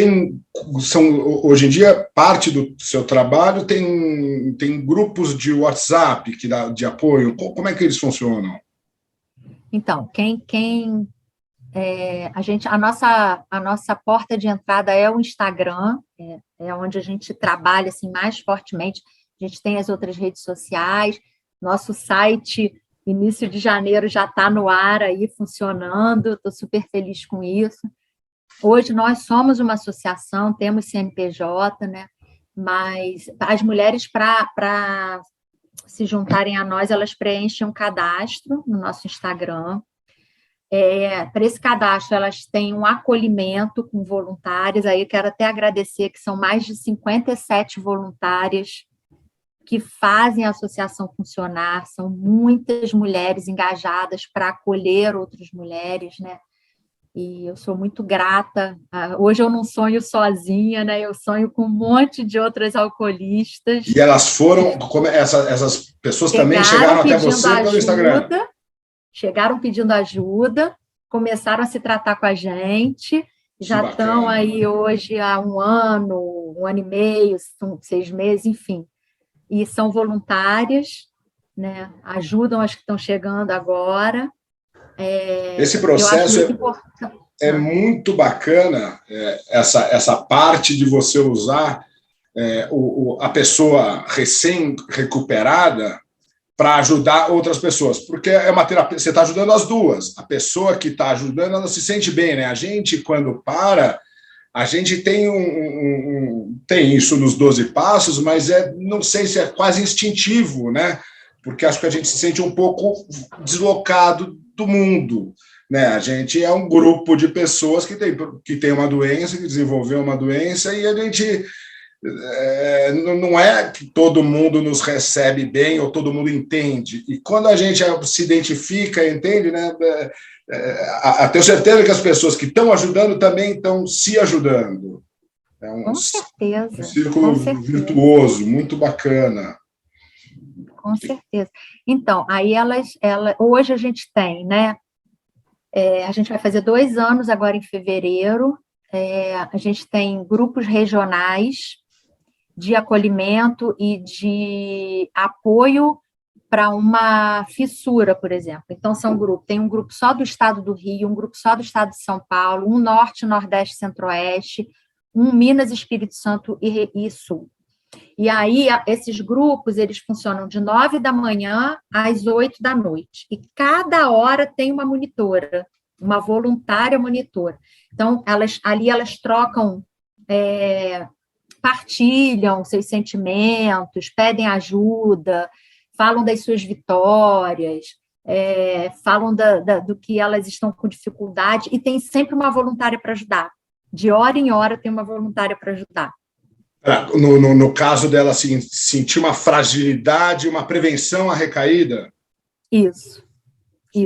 hoje em dia, parte do seu trabalho tem grupos de WhatsApp que dá de apoio, como é que eles funcionam? Então, a nossa porta de entrada é o Instagram, é onde a gente trabalha assim, mais fortemente. A gente tem as outras redes sociais, nosso site, início de janeiro, já está no ar aí, funcionando, estou super feliz com isso. Hoje nós somos uma associação, temos CNPJ, né? Mas as mulheres, para se juntarem a nós, elas preenchem um cadastro no nosso Instagram. Para esse cadastro, elas têm um acolhimento com voluntárias. Aí eu quero até agradecer que são mais de 57 voluntárias que fazem a associação funcionar. São muitas mulheres engajadas para acolher outras mulheres, né? E eu sou muito grata. Hoje eu não sonho sozinha, né? Eu sonho com um monte de outras alcoolistas. E elas foram, essas pessoas também chegaram até você pelo Instagram? Chegaram pedindo ajuda, começaram a se tratar com a gente, já estão aí hoje há um ano e meio, 6 meses, enfim. E são voluntárias, né? Ajudam as que estão chegando agora. Esse processo é muito bacana, essa parte de você usar a pessoa recém-recuperada para ajudar outras pessoas, porque é uma terapia, você está ajudando as duas. A pessoa que está ajudando, ela se sente bem, né? A gente, quando a gente tem tem isso nos 12 passos, mas não sei se é quase instintivo, né? Porque acho que a gente se sente um pouco deslocado do mundo, né? A gente é um grupo de pessoas que tem uma doença, que desenvolveu uma doença, e a gente não é que todo mundo nos recebe bem ou todo mundo entende. E quando a gente se identifica, entende, né? Tenho certeza que as pessoas que estão ajudando também estão se ajudando. É com certeza. Um círculo virtuoso, muito bacana. Com certeza. Então, aí hoje a gente tem, né? A gente vai fazer 2 anos agora em fevereiro. A gente tem grupos regionais de acolhimento e de apoio para uma fissura, por exemplo. Então, tem um grupo só do estado do Rio, um grupo só do estado de São Paulo, um Norte, Nordeste, Centro-Oeste, um Minas, Espírito Santo e Sul. E aí, esses grupos, eles funcionam de 9 da manhã às 8 da noite. E cada hora tem uma monitora, uma voluntária monitora. Então, elas trocam, partilham seus sentimentos, pedem ajuda, falam das suas vitórias, falam do que elas estão com dificuldade, e tem sempre uma voluntária para ajudar. De hora em hora tem uma voluntária para ajudar. No caso dela sentir uma fragilidade, uma prevenção à recaída? Isso.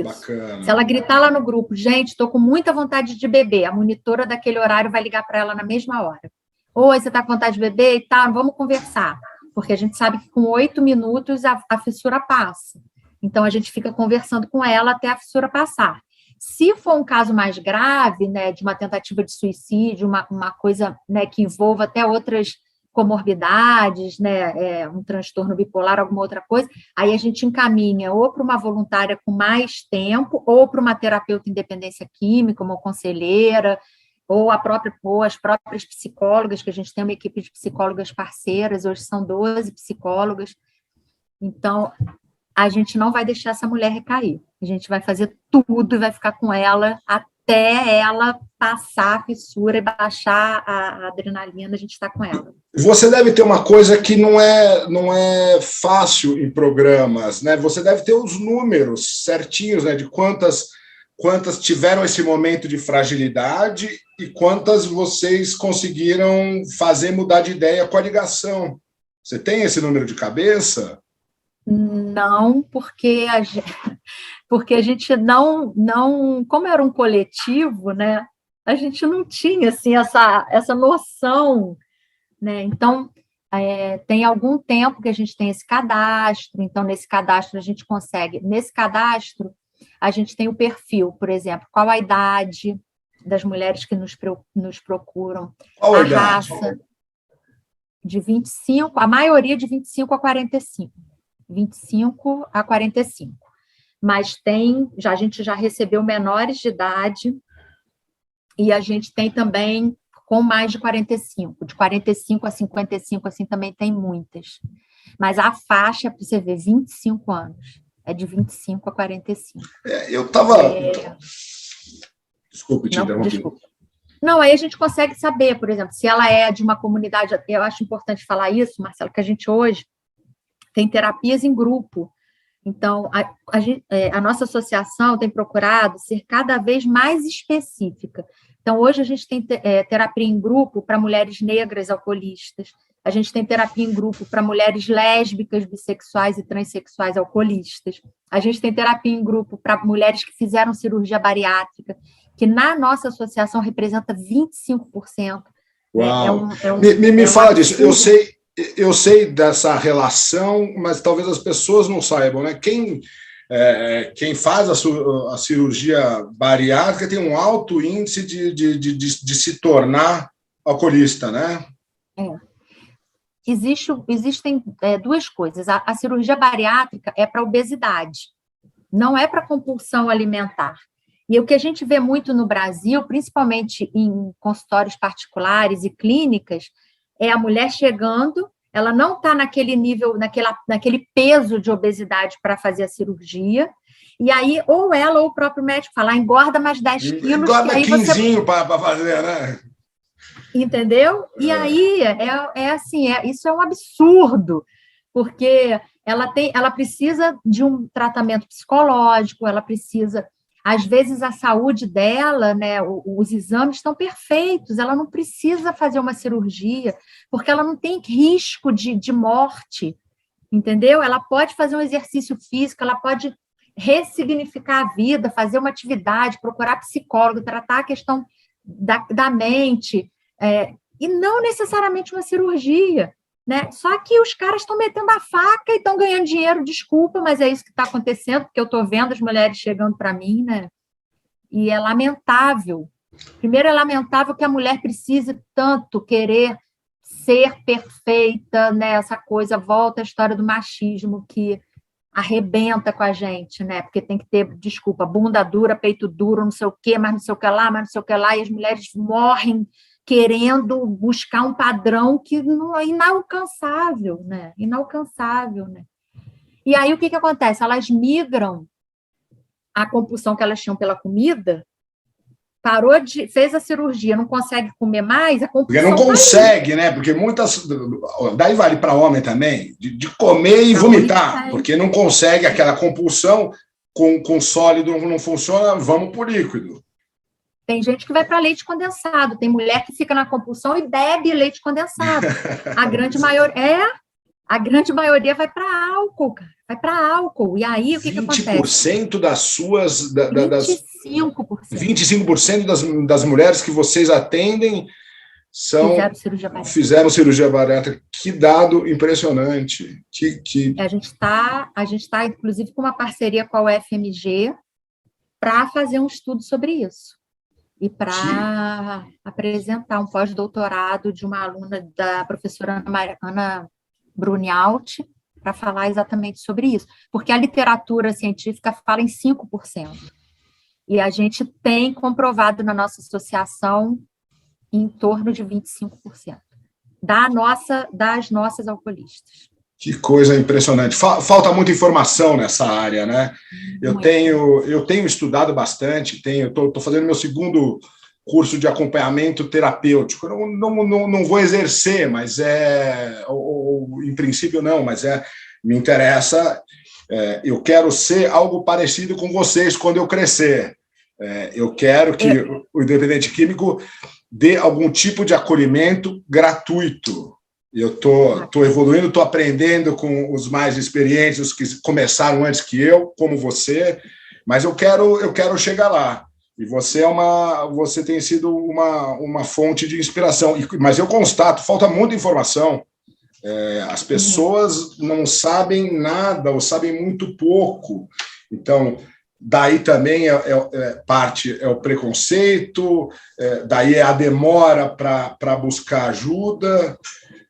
Bacana. Se ela gritar lá no grupo, gente, estou com muita vontade de beber, a monitora daquele horário vai ligar para ela na mesma hora. Oi, você está com vontade de beber e tal? Vamos conversar. Porque a gente sabe que com 8 minutos a fissura passa. Então, a gente fica conversando com ela até a fissura passar. Se for um caso mais grave, né, de uma tentativa de suicídio, uma coisa, né, que envolva até outras comorbidades, né, um transtorno bipolar, alguma outra coisa, aí a gente encaminha ou para uma voluntária com mais tempo, ou para uma terapeuta em dependência química, uma conselheira, ou as próprias psicólogas, que a gente tem uma equipe de psicólogas parceiras, hoje são 12 psicólogas. Então, a gente não vai deixar essa mulher recair. A gente vai fazer tudo e vai ficar com ela até ela passar a fissura e baixar a adrenalina, a gente está com ela. Você deve ter uma coisa que não é fácil em programas, né? Você deve ter os números certinhos, né, de quantas quantas tiveram esse momento de fragilidade e quantas vocês conseguiram fazer mudar de ideia com a ligação? Você tem esse número de cabeça? Não, porque a gente não, como era um coletivo, né? A gente não tinha assim essa noção, né? Então, tem algum tempo que a gente tem esse cadastro, então nesse cadastro a gente tem o perfil, por exemplo, qual a idade das mulheres que nos procuram, Qual a a idade? raça, de 25, a maioria de 25 a 45. 25 a 45. Mas a gente já recebeu menores de idade e a gente tem também com mais de 45. De 45 a 55, assim, também tem muitas. Mas a faixa, para você ver, 25 anos. É de 25 a 45. Eu estava... Desculpe te interromper. Desculpa. Não, aí a gente consegue saber, por exemplo, se ela é de uma comunidade... Eu acho importante falar isso, Marcelo, que a gente hoje tem terapias em grupo. Então, a nossa associação tem procurado ser cada vez mais específica. Então, hoje a gente tem terapia em grupo para mulheres negras alcoolistas, a gente tem terapia em grupo para mulheres lésbicas, bissexuais e transexuais alcoolistas, a gente tem terapia em grupo para mulheres que fizeram cirurgia bariátrica, que na nossa associação representa 25%. Uau! Me fala disso, eu sei dessa relação, mas talvez as pessoas não saibam, né? Quem faz a cirurgia bariátrica tem um alto índice de se tornar alcoolista, né? Existem duas coisas. A cirurgia bariátrica é para obesidade, não é para compulsão alimentar. E o que a gente vê muito no Brasil, principalmente em consultórios particulares e clínicas, é a mulher chegando, ela não está naquele nível, naquele peso de obesidade para fazer a cirurgia, e aí ou ela ou o próprio médico fala, engorda mais 10 quilos. Engorda 15 para fazer, né? Entendeu? E aí, isso é um absurdo, porque ela precisa de um tratamento psicológico, ela precisa... Às vezes, a saúde dela, né, os exames estão perfeitos, ela não precisa fazer uma cirurgia, porque ela não tem risco de morte, entendeu? Ela pode fazer um exercício físico, ela pode ressignificar a vida, fazer uma atividade, procurar psicólogo, tratar a questão da mente, e não necessariamente uma cirurgia, né? Só que os caras estão metendo a faca e estão ganhando dinheiro, desculpa, mas é isso que está acontecendo, porque eu estou vendo as mulheres chegando para mim, né? E é lamentável. Primeiro, é lamentável que a mulher precise tanto querer ser perfeita, né? Essa coisa, volta à história do machismo que arrebenta com a gente, né? Porque tem que ter, desculpa, bunda dura, peito duro, não sei o quê, mas não sei o que lá, mas não sei o que lá, e as mulheres morrem querendo buscar um padrão que não é inalcançável, né? Inalcançável, né? E aí, o que acontece? Elas migram a compulsão que elas tinham pela comida, fez a cirurgia, não consegue comer mais, a compulsão... Porque não consegue, né? Porque muitas... Daí vale para homem também, de comer e vomitar, porque não consegue aquela compulsão, com sólido não funciona, vamos por líquido. Tem gente que vai para leite condensado, tem mulher que fica na compulsão e bebe leite condensado. A grande maioria vai para álcool, cara. Vai para álcool. E aí, o que acontece? 20% das suas... 25%. 25% das mulheres que vocês atendem fizeram cirurgia bariátrica. Que dado impressionante. A gente está, inclusive, com uma parceria com a UFMG para fazer um estudo sobre isso. E para apresentar um pós-doutorado de uma aluna da professora Ana Brunialt, para falar exatamente sobre isso. Porque a literatura científica fala em 5%. E a gente tem comprovado na nossa associação em torno de 25% das nossas alcoolistas. Que coisa impressionante. Falta muita informação nessa área, né? Eu tenho estudado bastante, estou fazendo meu segundo curso de acompanhamento terapêutico. Eu não vou exercer, mas em princípio não, mas me interessa. Eu quero ser algo parecido com vocês quando eu crescer. Eu quero que o Independente Químico dê algum tipo de acolhimento gratuito. Eu estou evoluindo, estou aprendendo com os mais experientes, os que começaram antes que eu, como você, mas eu quero chegar lá. E você tem sido uma fonte de inspiração. Mas eu constato, falta muita informação. As pessoas não sabem nada ou sabem muito pouco. Então, daí também parte é o preconceito, daí é a demora para buscar ajuda.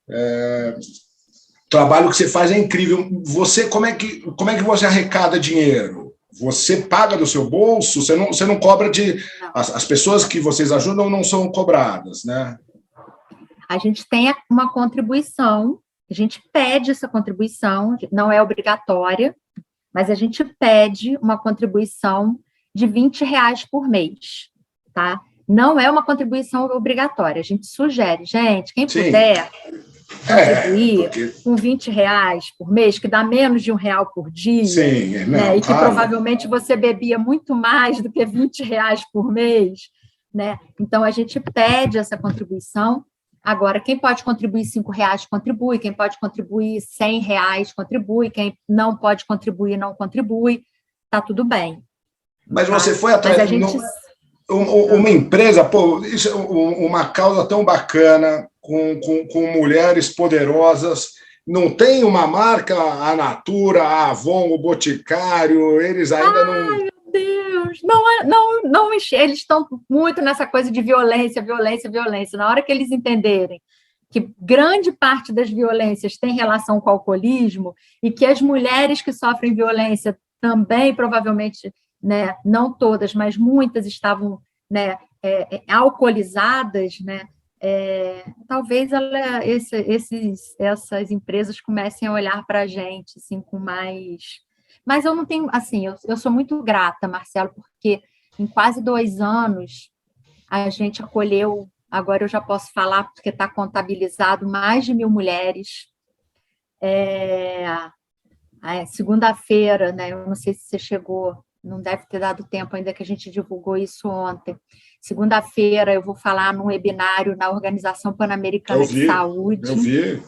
O trabalho que você faz é incrível. Você, como é que você arrecada dinheiro? Você paga do seu bolso? Você não cobra de... As pessoas que vocês ajudam não são cobradas, né? A gente tem uma contribuição, a gente pede essa contribuição, não é obrigatória, mas a gente pede uma contribuição de R$ 20 por mês, tá? Não é uma contribuição obrigatória, a gente sugere, gente, quem puder contribuir com R$ 20 por mês, que dá menos de R$ 1 por dia, sim, né? E que provavelmente você bebia muito mais do que R$ 20 por mês, né? Então, a gente pede essa contribuição. Agora, quem pode contribuir R$ 5, contribui. Quem pode contribuir R$ 100, contribui. Quem não pode contribuir, não contribui. Está tudo bem. Mas você foi atrás... Mas a gente... Uma empresa, isso é uma causa tão bacana, com mulheres poderosas. Não tem uma marca, a Natura, a Avon, o Boticário, eles ainda não... Ai, meu Deus! Não, eles estão muito nessa coisa de violência. Na hora que eles entenderem que grande parte das violências tem relação com o alcoolismo e que as mulheres que sofrem violência também, provavelmente, né, não todas, mas muitas estavam, né, alcoolizadas, né, talvez essas empresas comecem a olhar para a gente assim, com mais... Mas eu não tenho, assim, eu sou muito grata, Marcelo, porque em quase 2 anos a gente acolheu, agora eu já posso falar, porque está contabilizado, mais de 1.000 mulheres. Segunda-feira, né, eu não sei se você chegou, não deve ter dado tempo ainda que a gente divulgou isso ontem. Segunda-feira eu vou falar num webinário na Organização Pan-Americana de Saúde. Eu vi.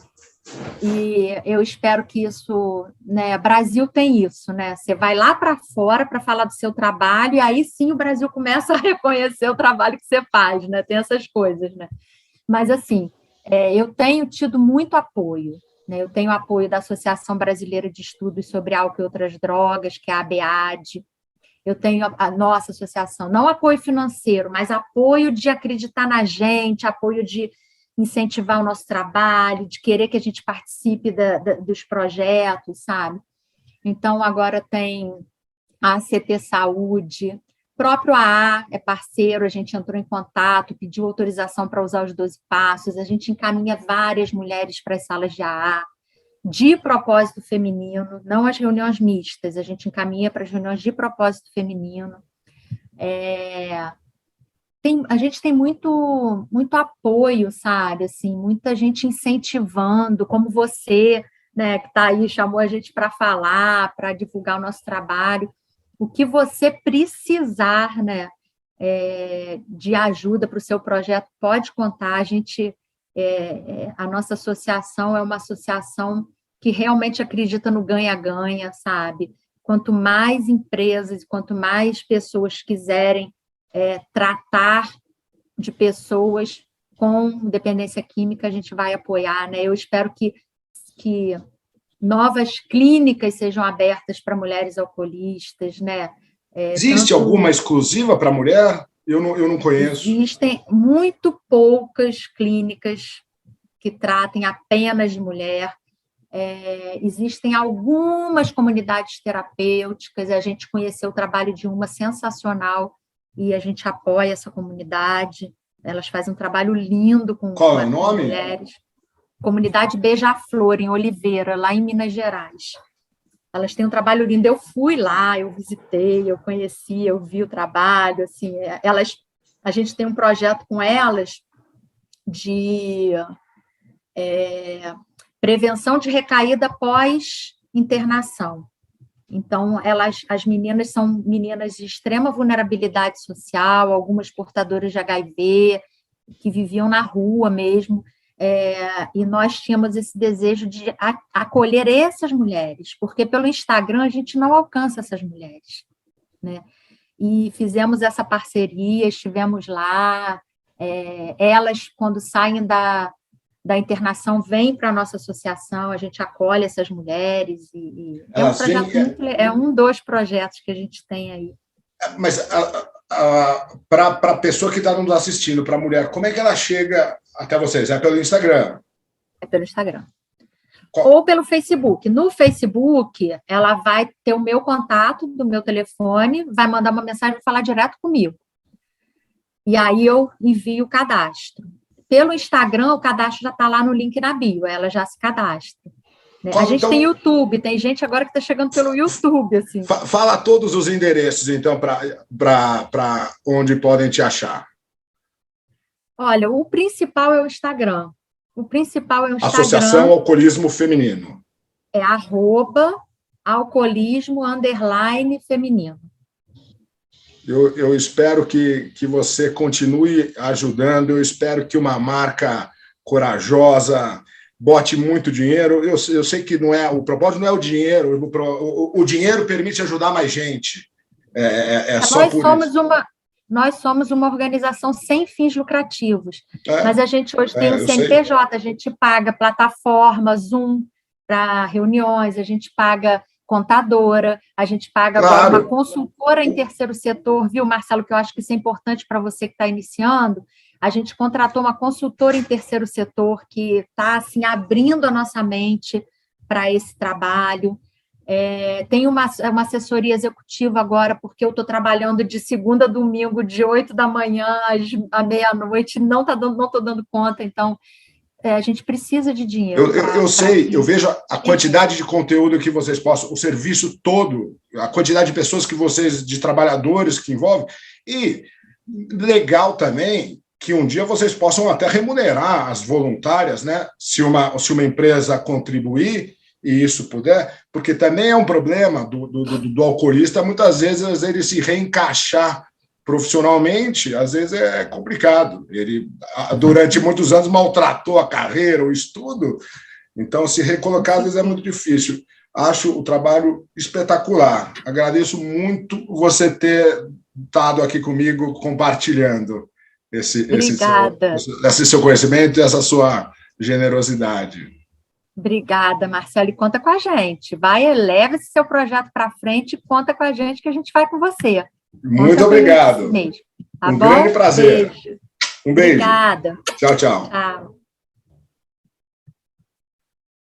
E eu espero que isso, né, Brasil tem isso, né? Você vai lá para fora para falar do seu trabalho e aí sim o Brasil começa a reconhecer o trabalho que você faz, né? Tem essas coisas, né? Mas assim, eu tenho tido muito apoio, né? Eu tenho apoio da Associação Brasileira de Estudos sobre Álcool e Outras Drogas, que é a ABAD. Eu tenho a nossa associação, não apoio financeiro, mas apoio de acreditar na gente, apoio de incentivar o nosso trabalho, de querer que a gente participe dos projetos, sabe? Então, agora tem a ACT Saúde, próprio AA é parceiro, a gente entrou em contato, pediu autorização para usar os 12 passos, a gente encaminha várias mulheres para as salas de AA, de propósito feminino, não as reuniões mistas, a gente encaminha para as reuniões de propósito feminino. A gente tem muito apoio, sabe? Assim, muita gente incentivando, como você, né, que está aí, chamou a gente para falar, para divulgar o nosso trabalho. O que você precisar, né, de ajuda para o seu projeto, pode contar. A nossa associação é uma associação que realmente acredita no ganha-ganha, sabe? Quanto mais empresas, quanto mais pessoas quiserem tratar de pessoas com dependência química, a gente vai apoiar, né? Eu espero que novas clínicas sejam abertas para mulheres alcoolistas, né? Existe alguma exclusiva para mulher? Eu não conheço. Existem muito poucas clínicas que tratem apenas de mulher. Existem algumas comunidades terapêuticas, a gente conheceu o trabalho de uma sensacional e a gente apoia essa comunidade, elas fazem um trabalho lindo com Qual é o nome? Mulheres. Comunidade Beija-Flor, em Oliveira, lá em Minas Gerais. Elas têm um trabalho lindo, eu fui lá, eu visitei, eu conheci, eu vi o trabalho, assim, a gente tem um projeto com elas de prevenção de recaída pós-internação. Então, as meninas são meninas de extrema vulnerabilidade social, algumas portadoras de HIV, que viviam na rua mesmo, e nós tínhamos esse desejo de acolher essas mulheres, porque pelo Instagram a gente não alcança essas mulheres, né? E fizemos essa parceria, estivemos lá, elas, quando saem da internação, vêm para a nossa associação, a gente acolhe essas mulheres, e é um projeto é um dos projetos que a gente tem aí. Mas para a pessoa que está nos assistindo, para a mulher, como é que ela chega até vocês? É pelo Instagram? É pelo Instagram. Ou pelo Facebook. No Facebook, ela vai ter o meu contato do meu telefone, vai mandar uma mensagem, vai falar direto comigo. E aí eu envio o cadastro. Pelo Instagram, o cadastro já está lá no link na bio, ela já se cadastra. Né? A gente tem YouTube, tem gente agora que está chegando pelo YouTube. Assim. Fala todos os endereços, então, para onde podem te achar. Olha, o principal é o Instagram. Associação Alcoolismo Feminino. É @alcoolismo_feminino. Eu espero que você continue ajudando, eu espero que uma marca corajosa bote muito dinheiro. Eu sei que o propósito não é o dinheiro, o dinheiro permite ajudar mais gente. Nós somos uma organização sem fins lucrativos, mas a gente hoje tem um CNPJ, a gente paga plataforma, Zoom para reuniões, a gente paga contadora, a gente paga agora uma consultora em terceiro setor, viu, Marcelo, que eu acho que isso é importante para você que está iniciando. A gente contratou uma consultora em terceiro setor que está assim, abrindo a nossa mente para esse trabalho. Tem uma assessoria executiva agora, porque eu estou trabalhando de segunda a domingo, de 8 da manhã à meia-noite, não estou dando conta, então a gente precisa de dinheiro. Eu sei, eu vejo a quantidade de conteúdo que vocês postam, o serviço todo, a quantidade de pessoas de trabalhadores que envolvem, e legal também que um dia vocês possam até remunerar as voluntárias, né? Se uma empresa contribuir, e isso puder, porque também é um problema do alcoolista, muitas vezes ele se reencaixar profissionalmente, às vezes é complicado. Ele, durante muitos anos, maltratou a carreira, o estudo, então se recolocar às vezes é muito difícil. Acho o trabalho espetacular. Agradeço muito você ter estado aqui comigo compartilhando esse seu conhecimento e essa sua generosidade. Obrigada, Marcelo, e conta com a gente. Leva esse seu projeto para frente e conta com a gente que a gente vai com você. Muito obrigado. Tá um grande prazer. Beijo. Um beijo. Obrigada. Tchau, tchau. Tchau.